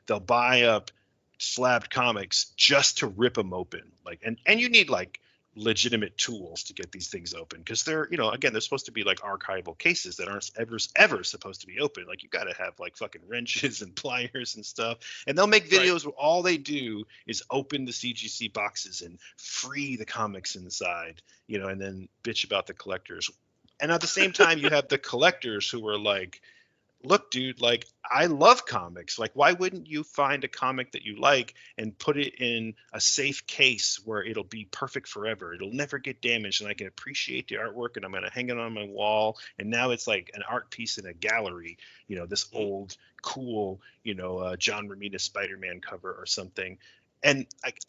they'll buy up slabbed comics just to rip them open. Like, and you need like legitimate tools to get these things open, because they're, you know, again, they're supposed to be like archival cases that aren't ever supposed to be open. Like, you got to have like fucking wrenches and pliers and stuff, and they'll make videos where all they do is open the CGC boxes and free the comics inside, you know, and then bitch about the collectors. And at the same time, you have the collectors who are like, look, dude, like, I love comics. Like, why wouldn't you find a comic that you like and put it in a safe case where it'll be perfect forever? It'll never get damaged, and I can appreciate the artwork, and I'm going to hang it on my wall. And now it's like an art piece in a gallery, you know, this old, cool, you know, John Romita Spider-Man cover or something. And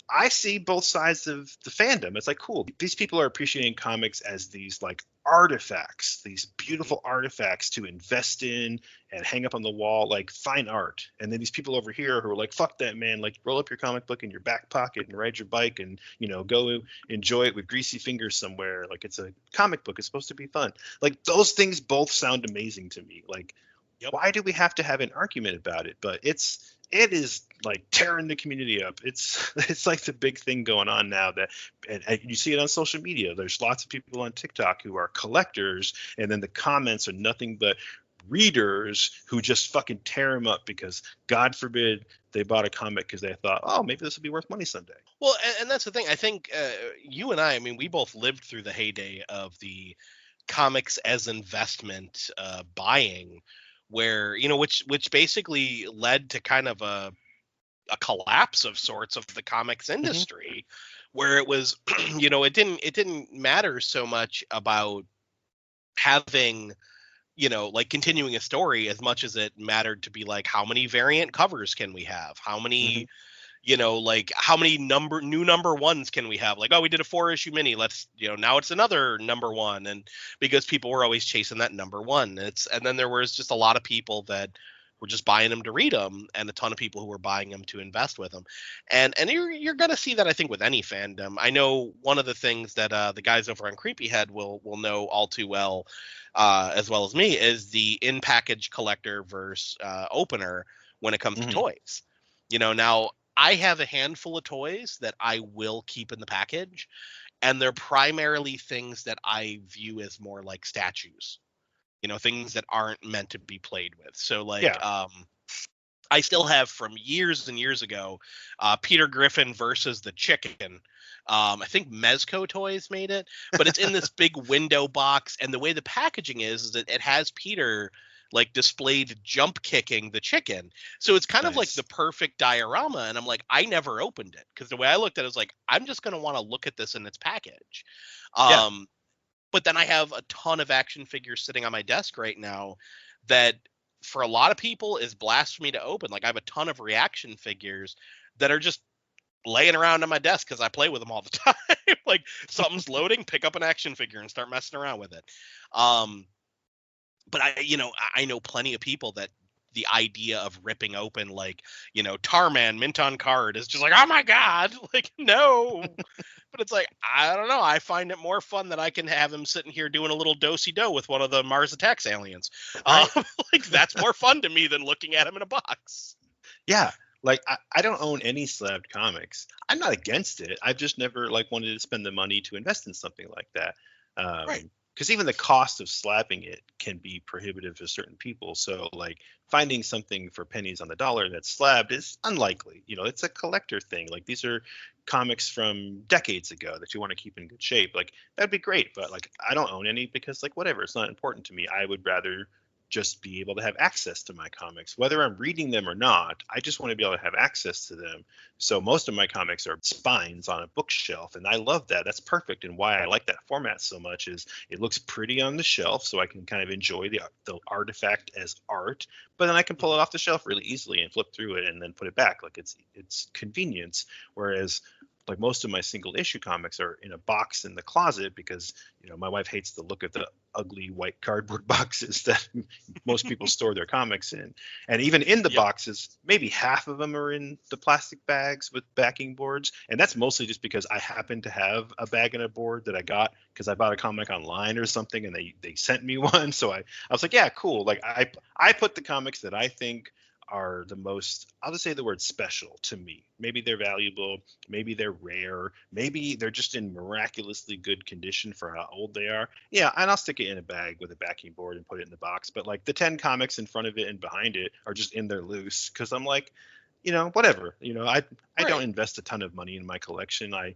I see both sides of the fandom. It's like, cool, these people are appreciating comics as these like artifacts, these beautiful artifacts to invest in and hang up on the wall, like fine art. And then these people over here who are like, fuck that, man, like, roll up your comic book in your back pocket and ride your bike and, you know, go enjoy it with greasy fingers somewhere. Like, it's a comic book, it's supposed to be fun. Like, those things both sound amazing to me. Like, why do we have to have an argument about it? But it is like tearing the community up. It's like the big thing going on now, that, and you see it on social media. There's lots of people on TikTok who are collectors, and then the comments are nothing but readers who just fucking tear them up because, God forbid, they bought a comic because they thought, oh, maybe this will be worth money someday. Well, and that's the thing. I think you and I mean, we both lived through the heyday of the comics as investment buying, where, you know, which basically led to kind of a collapse of sorts of the comics industry, where it was, you know, it didn't matter so much about having, you know, like continuing a story as much as it mattered to be like, how many variant covers can we have? How many, you know, like, how many new number ones can we have? Like, oh, we did a 4-issue mini. Let's, you know, now it's another number one. And because people were always chasing that number one, and then there was just a lot of people that were just buying them to read them, and a ton of people who were buying them to invest with them. And you're going to see that, I think, with any fandom. I know one of the things that the guys over on Creepyhead will know all too well, as well as me, is the in-package collector versus opener when it comes to toys. You know, now, I have a handful of toys that I will keep in the package, and they're primarily things that I view as more like statues, you know, things that aren't meant to be played with. So like, I still have from years and years ago, Peter Griffin versus the Chicken. I think Mezco Toys made it, but it's in this big window box, and the way the packaging is that it has Peter like displayed jump kicking the chicken. So it's kind of like the perfect diorama. And I'm like, I never opened it, because the way I looked at it was like, I'm just going to want to look at this in its package. But then I have a ton of action figures sitting on my desk right now that for a lot of people is blasphemy to open. Like, I have a ton of reaction figures that are just laying around on my desk because I play with them all the time. Like, something's loading, pick up an action figure and start messing around with it. But I know plenty of people that the idea of ripping open, like, you know, Tarman mint on card is just like, oh my God, like, no. But it's like, I don't know. I find it more fun that I can have him sitting here doing a little do-si-do with one of the Mars Attacks aliens. Right. Like, that's more fun to me than looking at him in a box. Yeah. Like, I don't own any slabbed comics. I'm not against it. I've just never like wanted to spend the money to invest in something like that. Right. Because even the cost of slabbing it can be prohibitive to certain people. So like, finding something for pennies on the dollar that's slabbed is unlikely. You know, it's a collector thing. Like, these are comics from decades ago that you want to keep in good shape. Like, that'd be great. But like, I don't own any because, like, whatever, it's not important to me. I would rather just be able to have access to my comics, whether I'm reading them or not. I just want to be able to have access to them. So most of my comics are spines on a bookshelf, and I love that. That's perfect. And why I like that format so much is it looks pretty on the shelf, so I can kind of enjoy the artifact as art, but then I can pull it off the shelf really easily and flip through it and then put it back. Like, it's convenience. Whereas like most of my single issue comics are in a box in the closet because, my wife hates the look of the ugly white cardboard boxes that most people store their comics in. And even in the Yep. boxes, maybe half of them are in the plastic bags with backing boards. And that's mostly just because I happen to have a bag and a board that I got because I bought a comic online or something and they sent me one. So I was like, yeah, cool. Like I put the comics that I think are the most, I'll just say the word special to me. Maybe they're valuable, maybe they're rare, maybe they're just in miraculously good condition for how old they are. Yeah, and I'll stick it in a bag with a backing board and put it in the box. But like the 10 comics in front of it and behind it are just in there loose because I'm like, whatever. I don't Right. invest a ton of money in my collection. I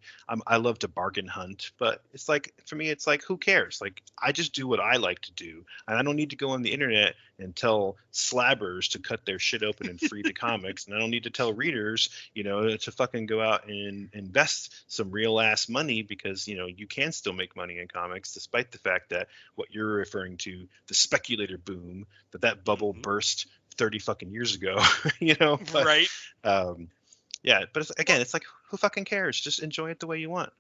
love to bargain hunt, but it's like for me, it's like who cares? Like I just do what I like to do, and I don't need to go on the internet and tell slabbers to cut their shit open and free the comics, and I don't need to tell readers, to fucking go out and invest some real ass money because you can still make money in comics despite the fact that what you're referring to, the speculator boom, that bubble burst 30 fucking years ago, but, Right. yeah, but it's like who fucking cares? Just enjoy it the way you want.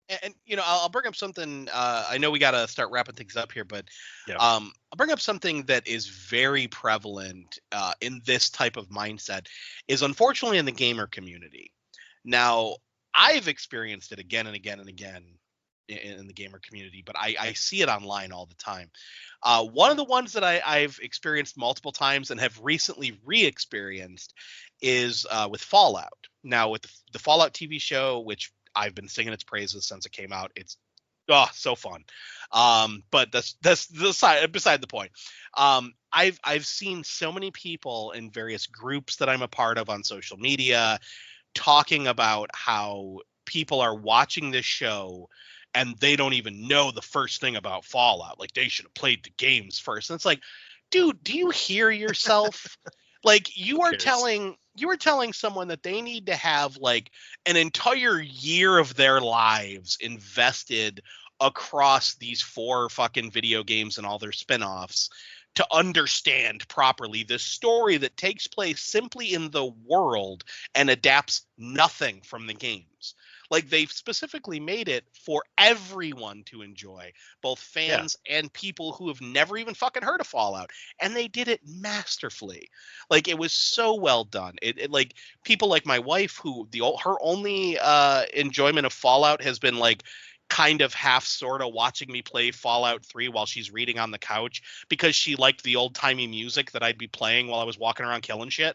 And I'll bring up something. I know we got to start wrapping things up here, but Yeah. I'll bring up something that is very prevalent in this type of mindset is unfortunately in the gamer community. Now, I've experienced it again and again and again in the gamer community, but I see it online all the time. One of the ones that I've experienced multiple times and have recently re-experienced is with Fallout. Now, with the Fallout TV show, which I've been singing its praises since it came out, it's so fun. But that's beside the point. I've seen so many people in various groups that I'm a part of on social media talking about how people are watching this show and they don't even know the first thing about Fallout. Like they should have played the games first. And it's like, dude, do you hear yourself? Like you are telling someone that they need to have like an entire year of their lives invested across these 4 fucking video games and all their spin-offs to understand properly the story that takes place simply in the world and adapts nothing from the games. Like they've specifically made it for everyone to enjoy, both fans and people who have never even fucking heard of Fallout. And they did it masterfully. Like it was so well done. It like people like my wife, who her only enjoyment of Fallout has been like kind of half sort of watching me play Fallout 3 while she's reading on the couch because she liked the old timey music that I'd be playing while I was walking around killing shit.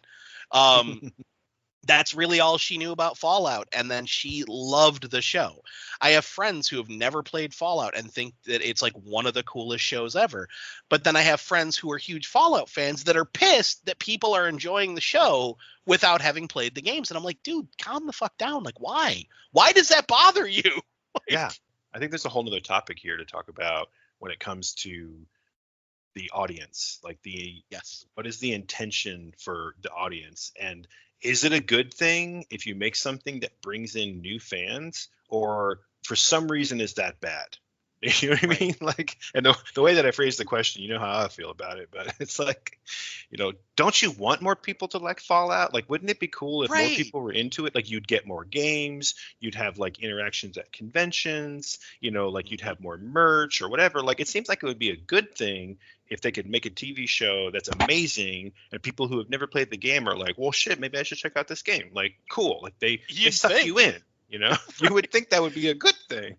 That's really all she knew about Fallout, and then she loved the show. I have friends who have never played Fallout and think that it's like one of the coolest shows ever. But then I have friends who are huge Fallout fans that are pissed that people are enjoying the show without having played the games. And I'm like, dude, calm the fuck down. Like, why? Why does that bother you? Yeah. I think there's a whole nother topic here to talk about when it comes to the audience. Like what is the intention for the audience? And is it a good thing if you make something that brings in new fans, or for some reason is that bad? You know what I mean? Like, and the way that I phrased the question, you know how I feel about it, but it's like, don't you want more people to like Fallout? Like, wouldn't it be cool if more people were into it? Like, you'd get more games, you'd have like interactions at conventions, like you'd have more merch or whatever. Like, it seems like it would be a good thing if they could make a TV show that's amazing and people who have never played the game are like, well, shit, maybe I should check out this game. Like, cool. Like they suck you in, You would think that would be a good thing.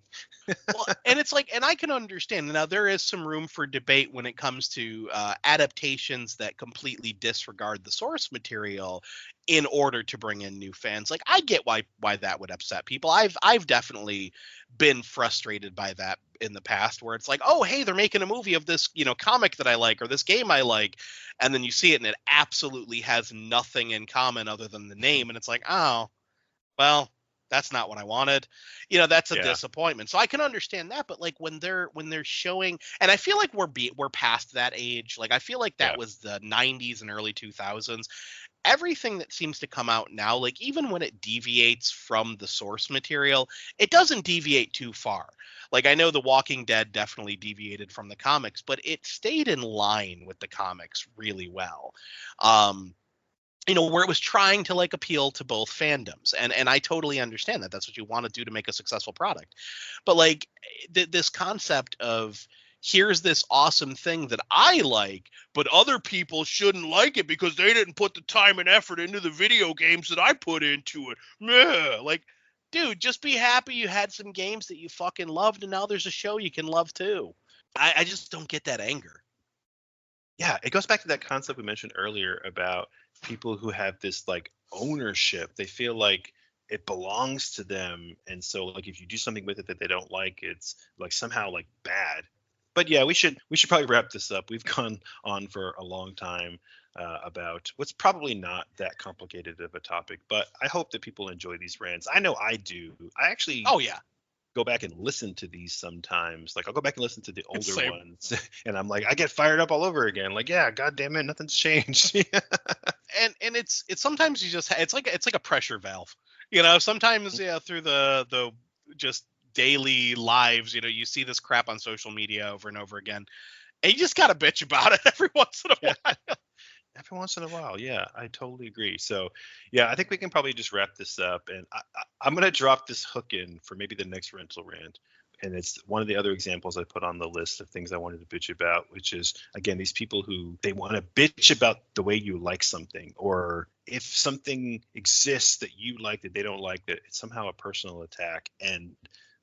Well, and it's like, and I can understand. Now, there is some room for debate when it comes to adaptations that completely disregard the source material in order to bring in new fans. Like, I get why that would upset people. I've definitely been frustrated by that in the past, where it's like, oh, hey, they're making a movie of this, comic that I like or this game I like, and then you see it and it absolutely has nothing in common other than the name, and it's like, oh, well, that's not what I wanted. That's a disappointment. So I can understand that, but like when they're showing, and I feel like we're past that age. Like I feel like that was the 90s and early 2000s. Everything that seems to come out now, like even when it deviates from the source material, it doesn't deviate too far. Like I know The Walking Dead definitely deviated from the comics, but it stayed in line with the comics really well. where it was trying to like appeal to both fandoms, and I totally understand that that's what you want to do to make a successful product, but like this concept of here's this awesome thing that I like, but other people shouldn't like it because they didn't put the time and effort into the video games that I put into it. Meh. Like, dude, just be happy you had some games that you fucking loved, and now there's a show you can love too. I just don't get that anger. Yeah, it goes back to that concept we mentioned earlier about people who have this like ownership. They feel like it belongs to them, and so like if you do something with it that they don't like, it's like somehow like bad. But yeah, we should probably wrap this up. We've gone on for a long time about what's probably not that complicated of a topic, but I hope that people enjoy these rants. I know I do. I actually Oh yeah. go back and listen to these sometimes. Like I'll go back and listen to the older Same. ones, and I'm like, I get fired up all over again. Like, yeah, god damn it, nothing's changed. And it's sometimes you just it's like a pressure valve, sometimes through the just daily lives, you see this crap on social media over and over again, and you just gotta bitch about it every once in a while. Every once in a while, yeah, I totally agree. So yeah, I think we can probably just wrap this up, and I'm gonna drop this hook in for maybe the next rental rant, and it's one of the other examples I put on the list of things I wanted to bitch about, which is again these people who they want to bitch about the way you like something, or if something exists that you like that they don't like, that it's somehow a personal attack. And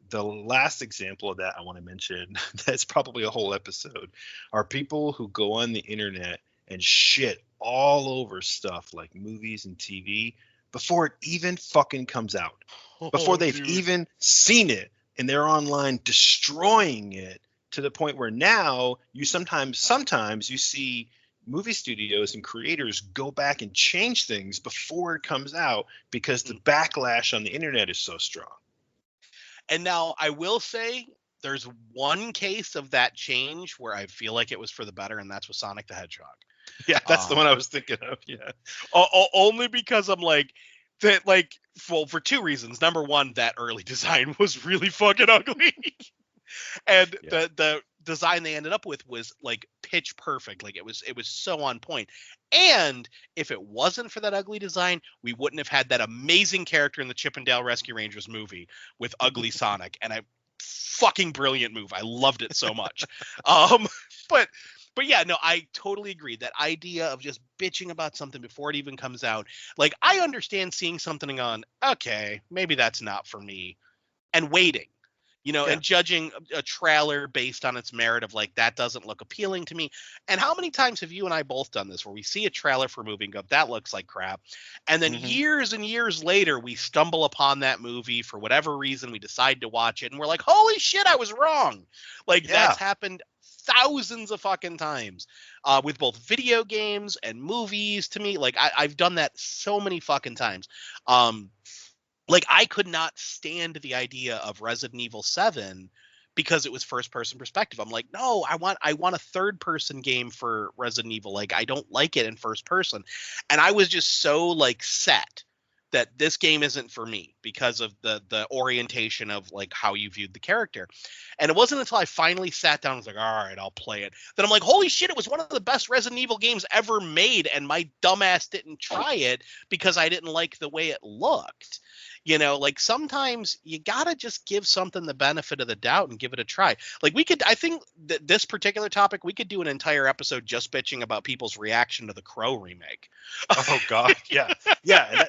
the last example of that I want to mention, that's probably a whole episode, are people who go on the internet and shit all over stuff like movies and TV before it even fucking comes out, before they've even seen it, and they're online destroying it to the point where now you sometimes you see movie studios and creators go back and change things before it comes out because the backlash on the internet is so strong. And now I will say there's one case of that change where I feel like it was for the better, and that's with Sonic the Hedgehog. Yeah, that's the one I was thinking of. Yeah. Only because I'm like that, like, well, for two reasons. Number one, that early design was really fucking ugly. And the design they ended up with was like pitch perfect. Like it was so on point. And if it wasn't for that ugly design, we wouldn't have had that amazing character in the Chip and Dale Rescue Rangers movie with ugly Sonic. And a fucking brilliant move. I loved it so much. But yeah, no, I totally agree. That idea of just bitching about something before it even comes out. Like, I understand seeing something on, okay, maybe that's not for me, and waiting, and judging a trailer based on its merit of like, that doesn't look appealing to me. And how many times have you and I both done this where we see a trailer for a movie and go, that looks like crap. And then years and years later, we stumble upon that movie for whatever reason. We decide to watch it and we're like, holy shit, I was wrong. Like that's happened thousands of fucking times with both video games and movies to me. Like I've done that so many fucking times. Like I could not stand the idea of Resident Evil 7 because it was first person perspective. I'm like, no, I want a third person game for Resident Evil. Like I don't like it in first person. And I was just so like set that this game isn't for me because of the orientation of like how you viewed the character. And it wasn't until I finally sat down and was like, all right, I'll play it. Then I'm like, holy shit, it was one of the best Resident Evil games ever made. And my dumbass didn't try it because I didn't like the way it looked. Like sometimes you gotta just give something the benefit of the doubt and give it a try. Like I think that this particular topic, we could do an entire episode just bitching about people's reaction to the Crow remake. Oh God. Yeah. Yeah.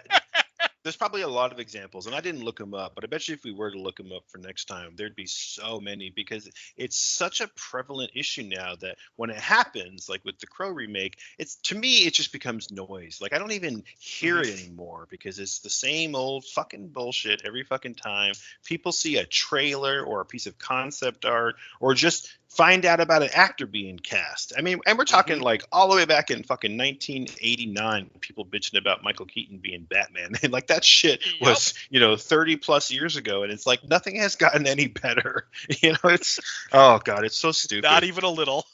There's probably a lot of examples, and I didn't look them up, but I bet you if we were to look them up for next time, there'd be so many because it's such a prevalent issue now that when it happens, like with the Crow remake, to me, it just becomes noise. Like I don't even hear it anymore because it's the same old fucking bullshit every fucking time. People see a trailer or a piece of concept art or just find out about an actor being cast. I mean, and we're talking like all the way back in fucking 1989, people bitching about Michael Keaton being Batman. And like that shit was, 30 plus years ago. And it's like nothing has gotten any better. It's, oh God, it's so stupid. Not even a little.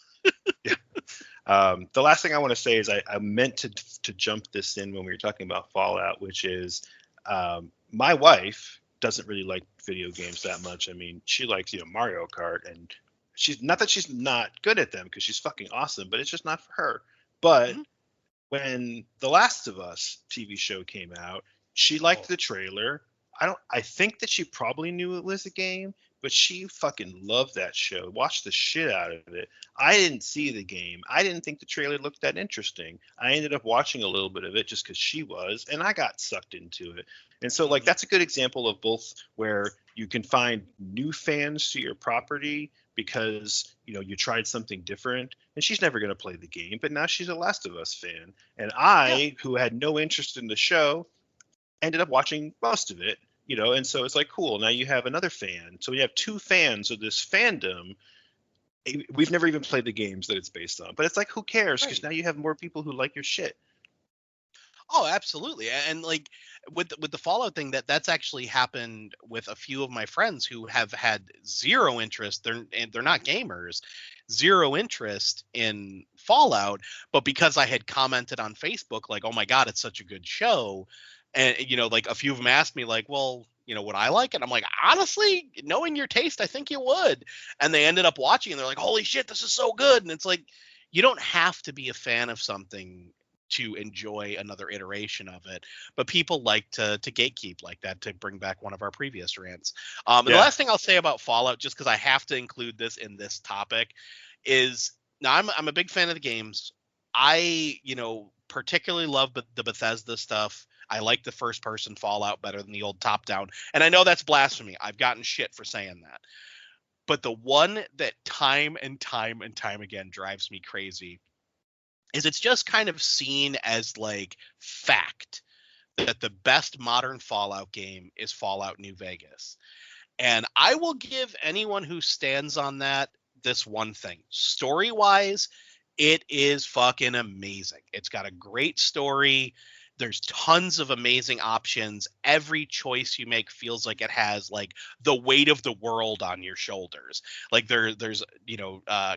Yeah. The last thing I want to say is I meant to jump this in when we were talking about Fallout, which is my wife doesn't really like video games that much. I mean, she likes, Mario Kart, and she's not that she's not good at them because she's fucking awesome, but it's just not for her. But when The Last of Us TV show came out, she liked the trailer. I think that she probably knew it was a game, but she fucking loved that show. Watched the shit out of it. I didn't see the game. I didn't think the trailer looked that interesting. I ended up watching a little bit of it just because she was, and I got sucked into it. And so, like, that's a good example of both where you can find new fans to your property because you tried something different, and she's never going to play the game, but now she's a Last of Us fan, and I, who had no interest in the show, ended up watching most of it. And so it's like, cool, now you have another fan, so you have two fans of this fandom. We've never even played the games that it's based on, but it's like, who cares, because now you have more people who like your shit. Oh, absolutely. And like with the Fallout thing, that's actually happened with a few of my friends who have had zero interest. They're not gamers, zero interest in Fallout, but because I had commented on Facebook like, "Oh my God, it's such a good show," and like a few of them asked me like, "Well, would I like it?" I'm like, honestly, knowing your taste, I think you would. And they ended up watching, and they're like, "Holy shit, this is so good!" And it's like, you don't have to be a fan of something to enjoy another iteration of it, but people like to gatekeep like that, to bring back one of our previous rants. And the last thing I'll say about Fallout, just because I have to include this in this topic, is now I'm a big fan of the games. I particularly love the Bethesda stuff. I like the first person Fallout better than the old top down, and I know that's blasphemy. I've gotten shit for saying that, but the one that time and time and time again drives me crazy is it's just kind of seen as like fact that the best modern Fallout game is Fallout New Vegas. And I will give anyone who stands on that this one thing. Story-wise, it is fucking amazing. It's got a great story. There's tons of amazing options. Every choice you make feels like it has like the weight of the world on your shoulders. Like there's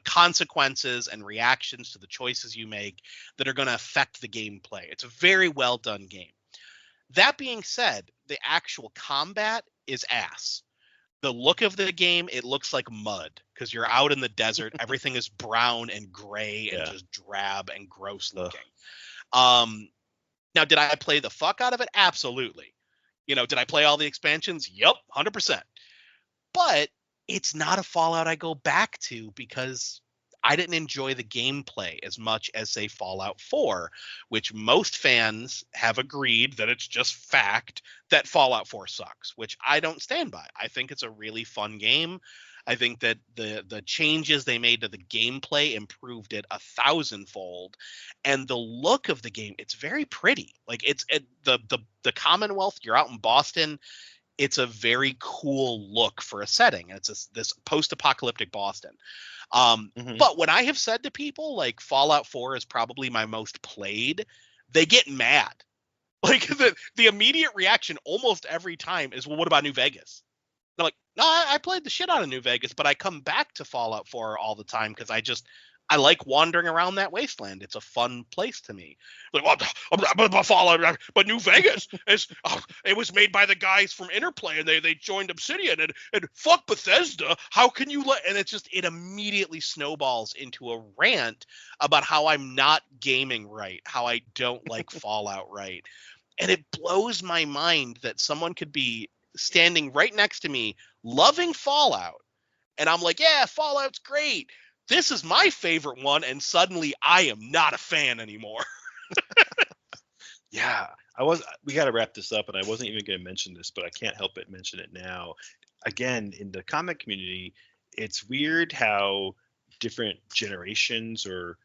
consequences and reactions to the choices you make that are going to affect the gameplay. It's a very well done game. That being said, the actual combat is ass. The look of the game, it looks like mud because you're out in the desert. Everything is brown and gray and just drab and gross looking. Now, did I play the fuck out of it? Absolutely. Did I play all the expansions? Yep, 100%. But it's not a Fallout I go back to because I didn't enjoy the gameplay as much as, say, Fallout 4, which most fans have agreed that it's just fact that Fallout 4 sucks, which I don't stand by. I think it's a really fun game. I think that the changes they made to the gameplay improved it 1,000-fold, and the look of the game, it's very pretty. Like the Commonwealth, you're out in Boston. It's a very cool look for a setting. It's this post-apocalyptic Boston. But when I have said to people like Fallout 4 is probably my most played, they get mad. Like the immediate reaction almost every time is, well, what about New Vegas? I'm like, no, I played the shit out of New Vegas, but I come back to Fallout 4 all the time because I like wandering around that wasteland. It's a fun place to me. Like, well, I'm Fallout, but New Vegas it was made by the guys from Interplay, and they joined Obsidian, and fuck Bethesda. How can you let? And it immediately snowballs into a rant about how I'm not gaming right, how I don't like Fallout right, and it blows my mind that someone could be standing right next to me loving Fallout, and I'm like, yeah, Fallout's great. This is my favorite one, and suddenly I am not a fan anymore. Yeah, we got to wrap this up, and I wasn't even going to mention this, but I can't help but mention it now. Again, in the comic community, it's weird how different generations or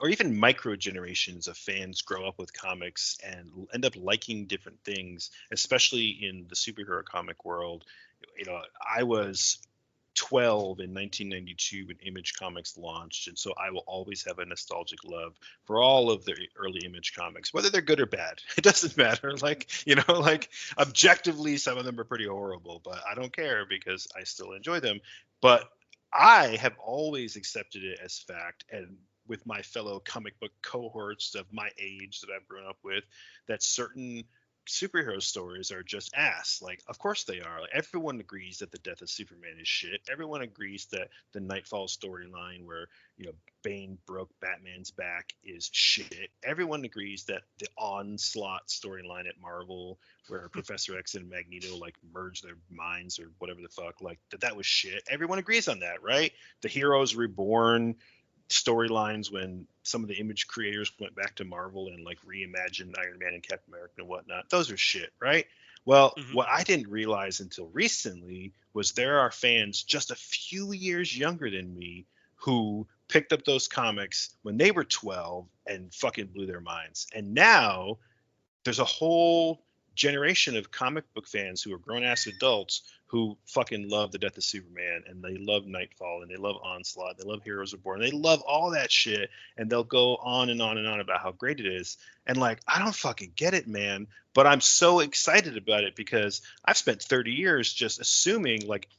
even micro generations of fans grow up with comics and end up liking different things, especially in the superhero comic world. I was 12 in 1992 when Image Comics launched, and so I will always have a nostalgic love for all of the early Image comics, whether they're good or bad. It doesn't matter. Like objectively, some of them are pretty horrible, but I don't care because I still enjoy them. But I have always accepted it as fact, and with my fellow comic book cohorts of my age that I've grown up with, that certain superhero stories are just ass. Like, of course they are. Like, everyone agrees that the death of Superman is shit. Everyone agrees that the Nightfall storyline where, Bane broke Batman's back is shit. Everyone agrees that the Onslaught storyline at Marvel where Professor X and Magneto like merge their minds or whatever the fuck, like that was shit. Everyone agrees on that, right? The Heroes Reborn storylines when some of the Image creators went back to Marvel and like reimagined Iron Man and Captain America and whatnot. Those are shit, right? Well, what I didn't realize until recently was there are fans just a few years younger than me who picked up those comics when they were 12 and fucking blew their minds. And now there's a whole generation of comic book fans who are grown-ass adults who fucking love the death of Superman, and they love Nightfall, and they love Onslaught, they love Heroes Reborn, they love all that shit, and they'll go on and on and on about how great it is. And like, I don't fucking get it, man, but I'm so excited about it because I've spent 30 years just assuming like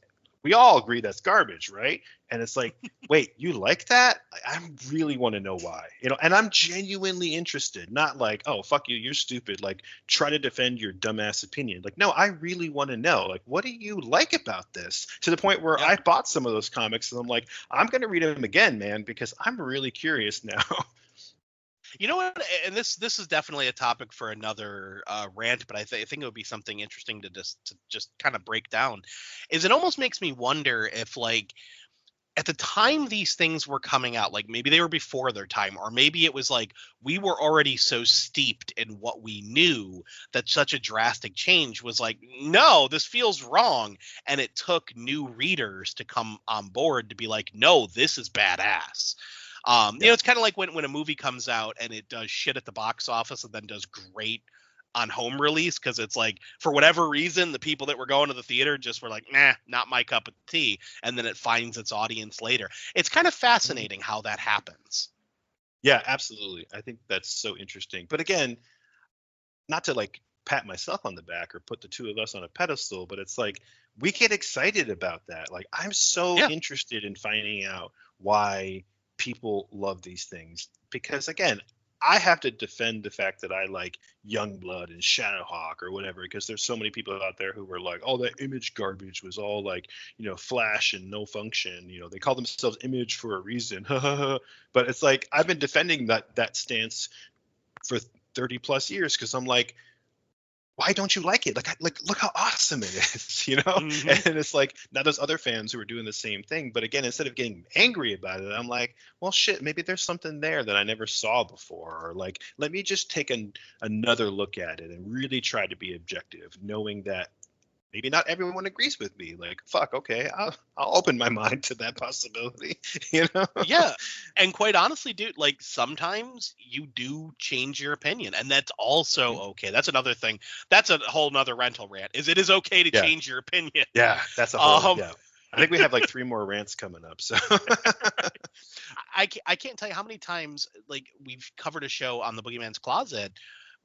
we all agree that's garbage, right? And it's like, wait, you like that? I really want to know why, and I'm genuinely interested, not like, oh, fuck you, you're stupid, like try to defend your dumbass opinion. Like, no, I really want to know, like, what do you like about this, to the point where I bought some of those comics and I'm like, I'm going to read them again, man, because I'm really curious now. You know what? And this is definitely a topic for another rant, but I think it would be something interesting to just kind of break down. Is it almost makes me wonder if like at the time these things were coming out, like maybe they were before their time, or maybe it was like we were already so steeped in what we knew that such a drastic change was like, no, this feels wrong. And it took new readers to come on board to be like, no, this is badass. It's kind of like when a movie comes out and it does shit at the box office and then does great on home release, because it's like, for whatever reason, the people that were going to the theater just were like, nah, not my cup of tea. And then it finds its audience later. It's kind of fascinating how that happens. Yeah, absolutely. I think that's so interesting. But again, not to like pat myself on the back or put the two of us on a pedestal, but it's like we get excited about that. Like, I'm so interested in finding out why people love these things, because again, I have to defend the fact that I like Youngblood and Shadowhawk or whatever, because there's so many people out there who were like, oh, that Image garbage was all like, flash and no function. They call themselves Image for a reason. But it's like, I've been defending that stance for 30 plus years, because I'm like, why don't you like it? Like, look how awesome it is, And it's like, now there's other fans who are doing the same thing. But again, instead of getting angry about it, I'm like, well, shit, maybe there's something there that I never saw before. Or like, let me just take another look at it and really try to be objective, knowing that maybe not everyone agrees with me. Like, fuck, okay, I'll open my mind to that possibility, Yeah. And quite honestly, dude, like sometimes you do change your opinion, and that's also okay. That's another thing. That's a whole nother rental rant. It is okay to change your opinion. Yeah, that's a whole I think we have like 3 more rants coming up. So I can't tell you how many times like we've covered a show on the Boogeyman's Closet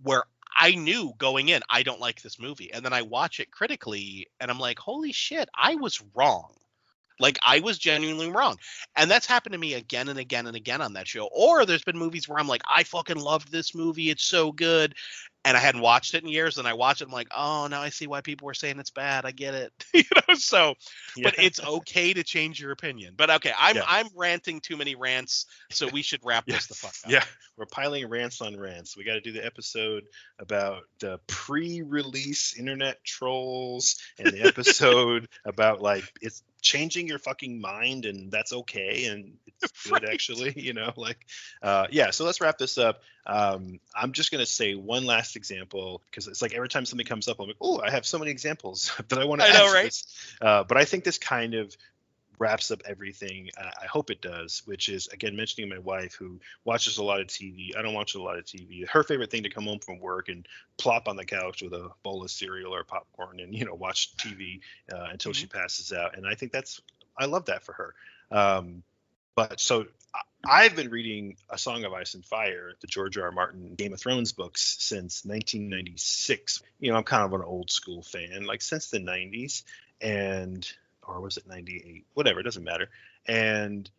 where I knew going in, I don't like this movie. And then I watch it critically and I'm like, holy shit, I was wrong. Like, I was genuinely wrong. And that's happened to me again and again and again on that show. Or there's been movies where I'm like, I fucking loved this movie. It's so good. And I hadn't watched it in years. And I watch it. I'm like, oh, now I see why people were saying it's bad. I get it. So, but it's okay to change your opinion. But okay, I'm ranting too many rants. So we should wrap this the fuck up. Yeah. We're piling rants on rants. We got to do the episode about the pre-release internet trolls and the episode about like, it's changing your fucking mind, and that's okay, and it's good actually, so let's wrap this up. I'm just going to say one last example, because it's like every time something comes up, I'm like, oh, I have so many examples that I want to add, right? But I think this kind of wraps up everything. I hope it does, which is, again, mentioning my wife, who watches a lot of TV. I don't watch a lot of TV. Her favorite thing to come home from work and plop on the couch with a bowl of cereal or popcorn and, watch TV until she passes out. And I think I love that for her. But so I've been reading A Song of Ice and Fire, the George R. R. Martin Game of Thrones books, since 1996. I'm kind of an old school fan, like since the 90s. Or was it 98? Whatever, it doesn't matter. And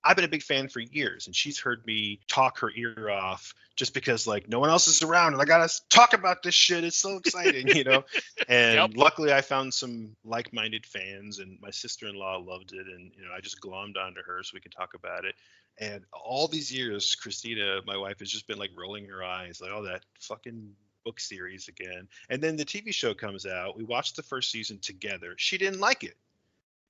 I've been a big fan for years, and she's heard me talk her ear off just because like no one else is around and I gotta talk about this shit. It's so exciting, you know. And Yep. luckily I found some like-minded fans, and my sister-in-law loved it, and you know I just glommed onto her so we could talk about it. And all these years, Christina, my wife, has just been like rolling her eyes, like, oh, that fucking book series again. And then the TV show comes out. We watched the first season together. She didn't like it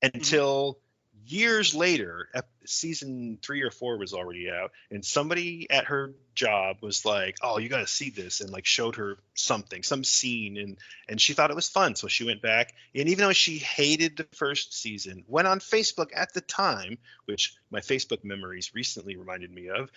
until years later. Season 3 or 4 was already out, and somebody at her job was like, "Oh, you got to see this," and like showed her something, some scene, and she thought it was fun, so she went back. And even though she hated the first season, went on Facebook at the time, which my Facebook memories recently reminded me of,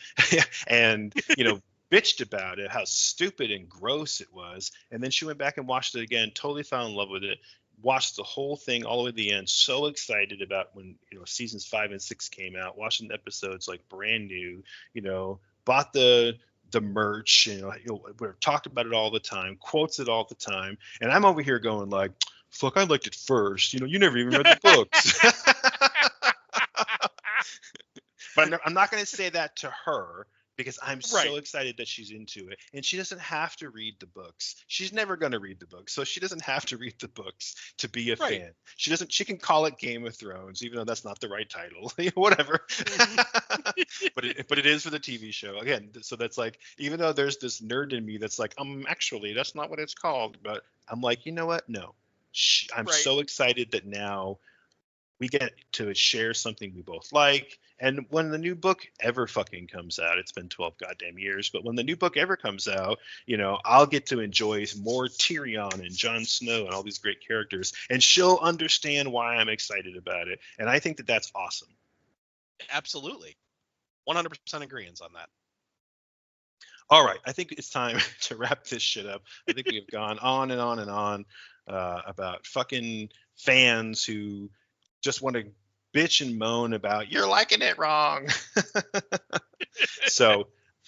and you know. Bitched about it, how stupid and gross it was, and then she went back and watched it again, totally fell in love with it, watched the whole thing all the way to the end, so excited about when, you know, seasons 5 and 6 came out, watching the episodes like brand new, you know, bought the merch, you know, we talked about it all the time, quotes it all the time, and I'm over here going like, fuck, I liked it first, you know, you never even read the books. But I'm not going to say that to her, because I'm so excited that she's into it, and she doesn't have to read the books. She's never going to read the books, so she doesn't have to read the books to be a fan. She can call it Game of Thrones, even though that's not the right title. Whatever. but it is for the TV show again. So that's like, even though there's this nerd in me that's like, actually that's not what it's called, but I'm like, you know what? No, I'm so excited that now we get to share something we both like. And when the new book ever fucking comes out, it's been 12 goddamn years, but when the new book ever comes out, you know, I'll get to enjoy more Tyrion and Jon Snow and all these great characters, and she'll understand why I'm excited about it. And I think that that's awesome. Absolutely. 100% agreeance on that. All right. I think it's time to wrap this shit up. I think we have gone on and on and on about fucking fans who just want to bitch and moan about you're liking it wrong. So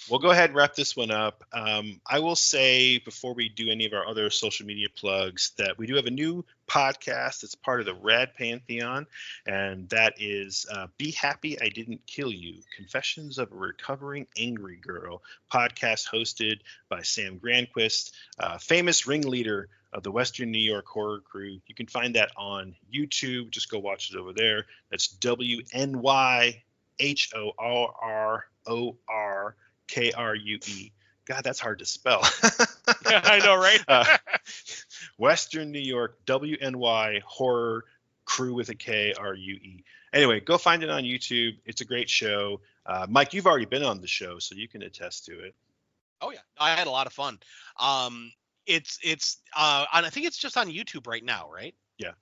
we'll go ahead and wrap this one up. I will say, before we do any of our other social media plugs, that we do have a new podcast that's part of the Rad Pantheon, and that is Be Happy I Didn't Kill You, Confessions of a Recovering Angry Girl, podcast hosted by Sam Granquist, famous ringleader of the Western New York horror crew. You can find that on YouTube. Just go watch it over there. That's WNYHORRORKRUE. God, that's hard to spell. I know, right? Western New York, WNY horror crew with a KRUE. Anyway, go find it on YouTube. It's a great show. Mike, you've already been on the show, so you can attest to it. Oh yeah, I had a lot of fun. It's I think it's just on YouTube right now, right?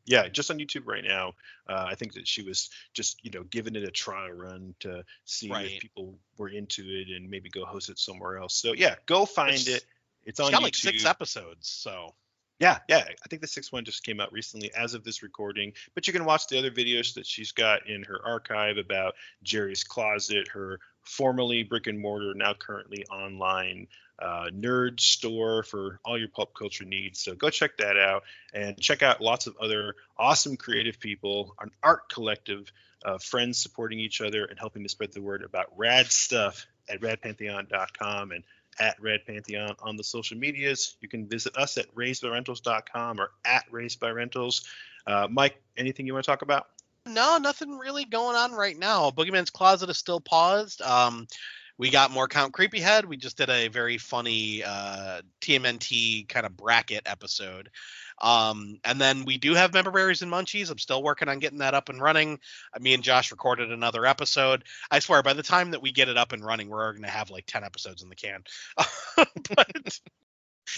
Yeah, just on YouTube right now. I think that she was just, you know, giving it a trial run to see if people were into it and maybe go host it somewhere else. So yeah, go find it. It's on YouTube. Got like 6 episodes, so. Yeah. I think the 6th one just came out recently as of this recording, but you can watch the other videos that she's got in her archive about Jerry's Closet, her formerly brick and mortar, now currently online nerd store for all your pop culture needs. So go check that out, and check out lots of other awesome creative people, an art collective of friends supporting each other and helping to spread the word about rad stuff at radpantheon.com and at Red Pantheon on the social medias. You can visit us at raisedbyrentals.com or at raisedbyrentals. Mike, anything you want to talk about? No, nothing really going on right now. Boogeyman's Closet is still paused. We got more Count Creepyhead. We just did a very funny TMNT kind of bracket episode. And then we do have Member Berries and Munchies. I'm still working on getting that up and running. Me and Josh recorded another episode. I swear, by the time that we get it up and running, we're going to have like 10 episodes in the can. But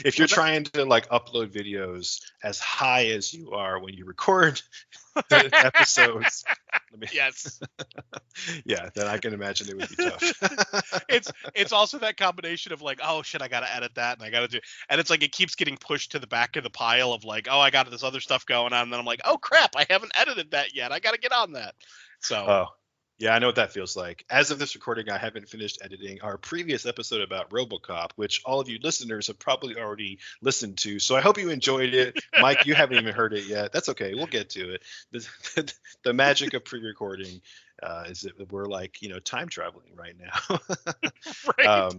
if you're trying to like upload videos as high as you are when you record the episodes, yes. Yeah, then I can imagine it would be tough. It's also that combination of like, oh shit, I gotta edit that, and I gotta do, and it's like it keeps getting pushed to the back of the pile of like, oh, I got this other stuff going on, and then I'm like, oh crap, I haven't edited that yet. I gotta get on that. So yeah, I know what that feels like. As of this recording, I haven't finished editing our previous episode about RoboCop, which all of you listeners have probably already listened to. So I hope you enjoyed it. Mike, you haven't even heard it yet. That's okay. We'll get to it. The magic of pre-recording. is that we're like time traveling right now. Right.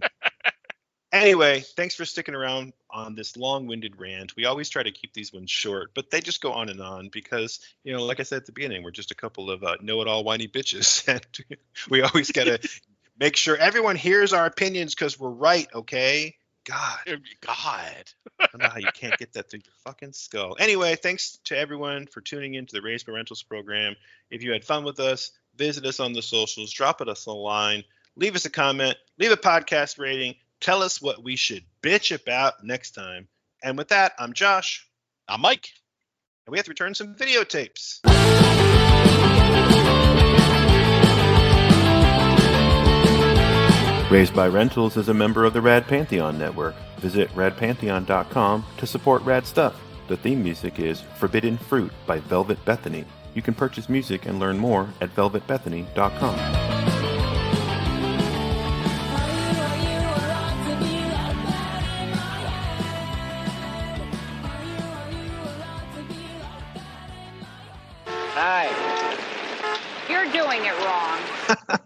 Anyway, thanks for sticking around on this long-winded rant. We always try to keep these ones short, but they just go on and on because, like I said at the beginning, we're just a couple of know-it-all whiny bitches, and we always got to make sure everyone hears our opinions because we're right, okay? God. God. I don't know how you can't get that through your fucking skull. Anyway, thanks to everyone for tuning in to the Raised by Rentals program. If you had fun with us, visit us on the socials, drop us a line, leave us a comment, leave a podcast rating. Tell us what we should bitch about next time. And with that, I'm Josh. I'm Mike. And we have to return some videotapes. Raised by Rentals is a member of the Rad Pantheon Network. Visit radpantheon.com to support rad stuff. The theme music is Forbidden Fruit by Velvet Bethany. You can purchase music and learn more at velvetbethany.com. Hi. You're doing it wrong.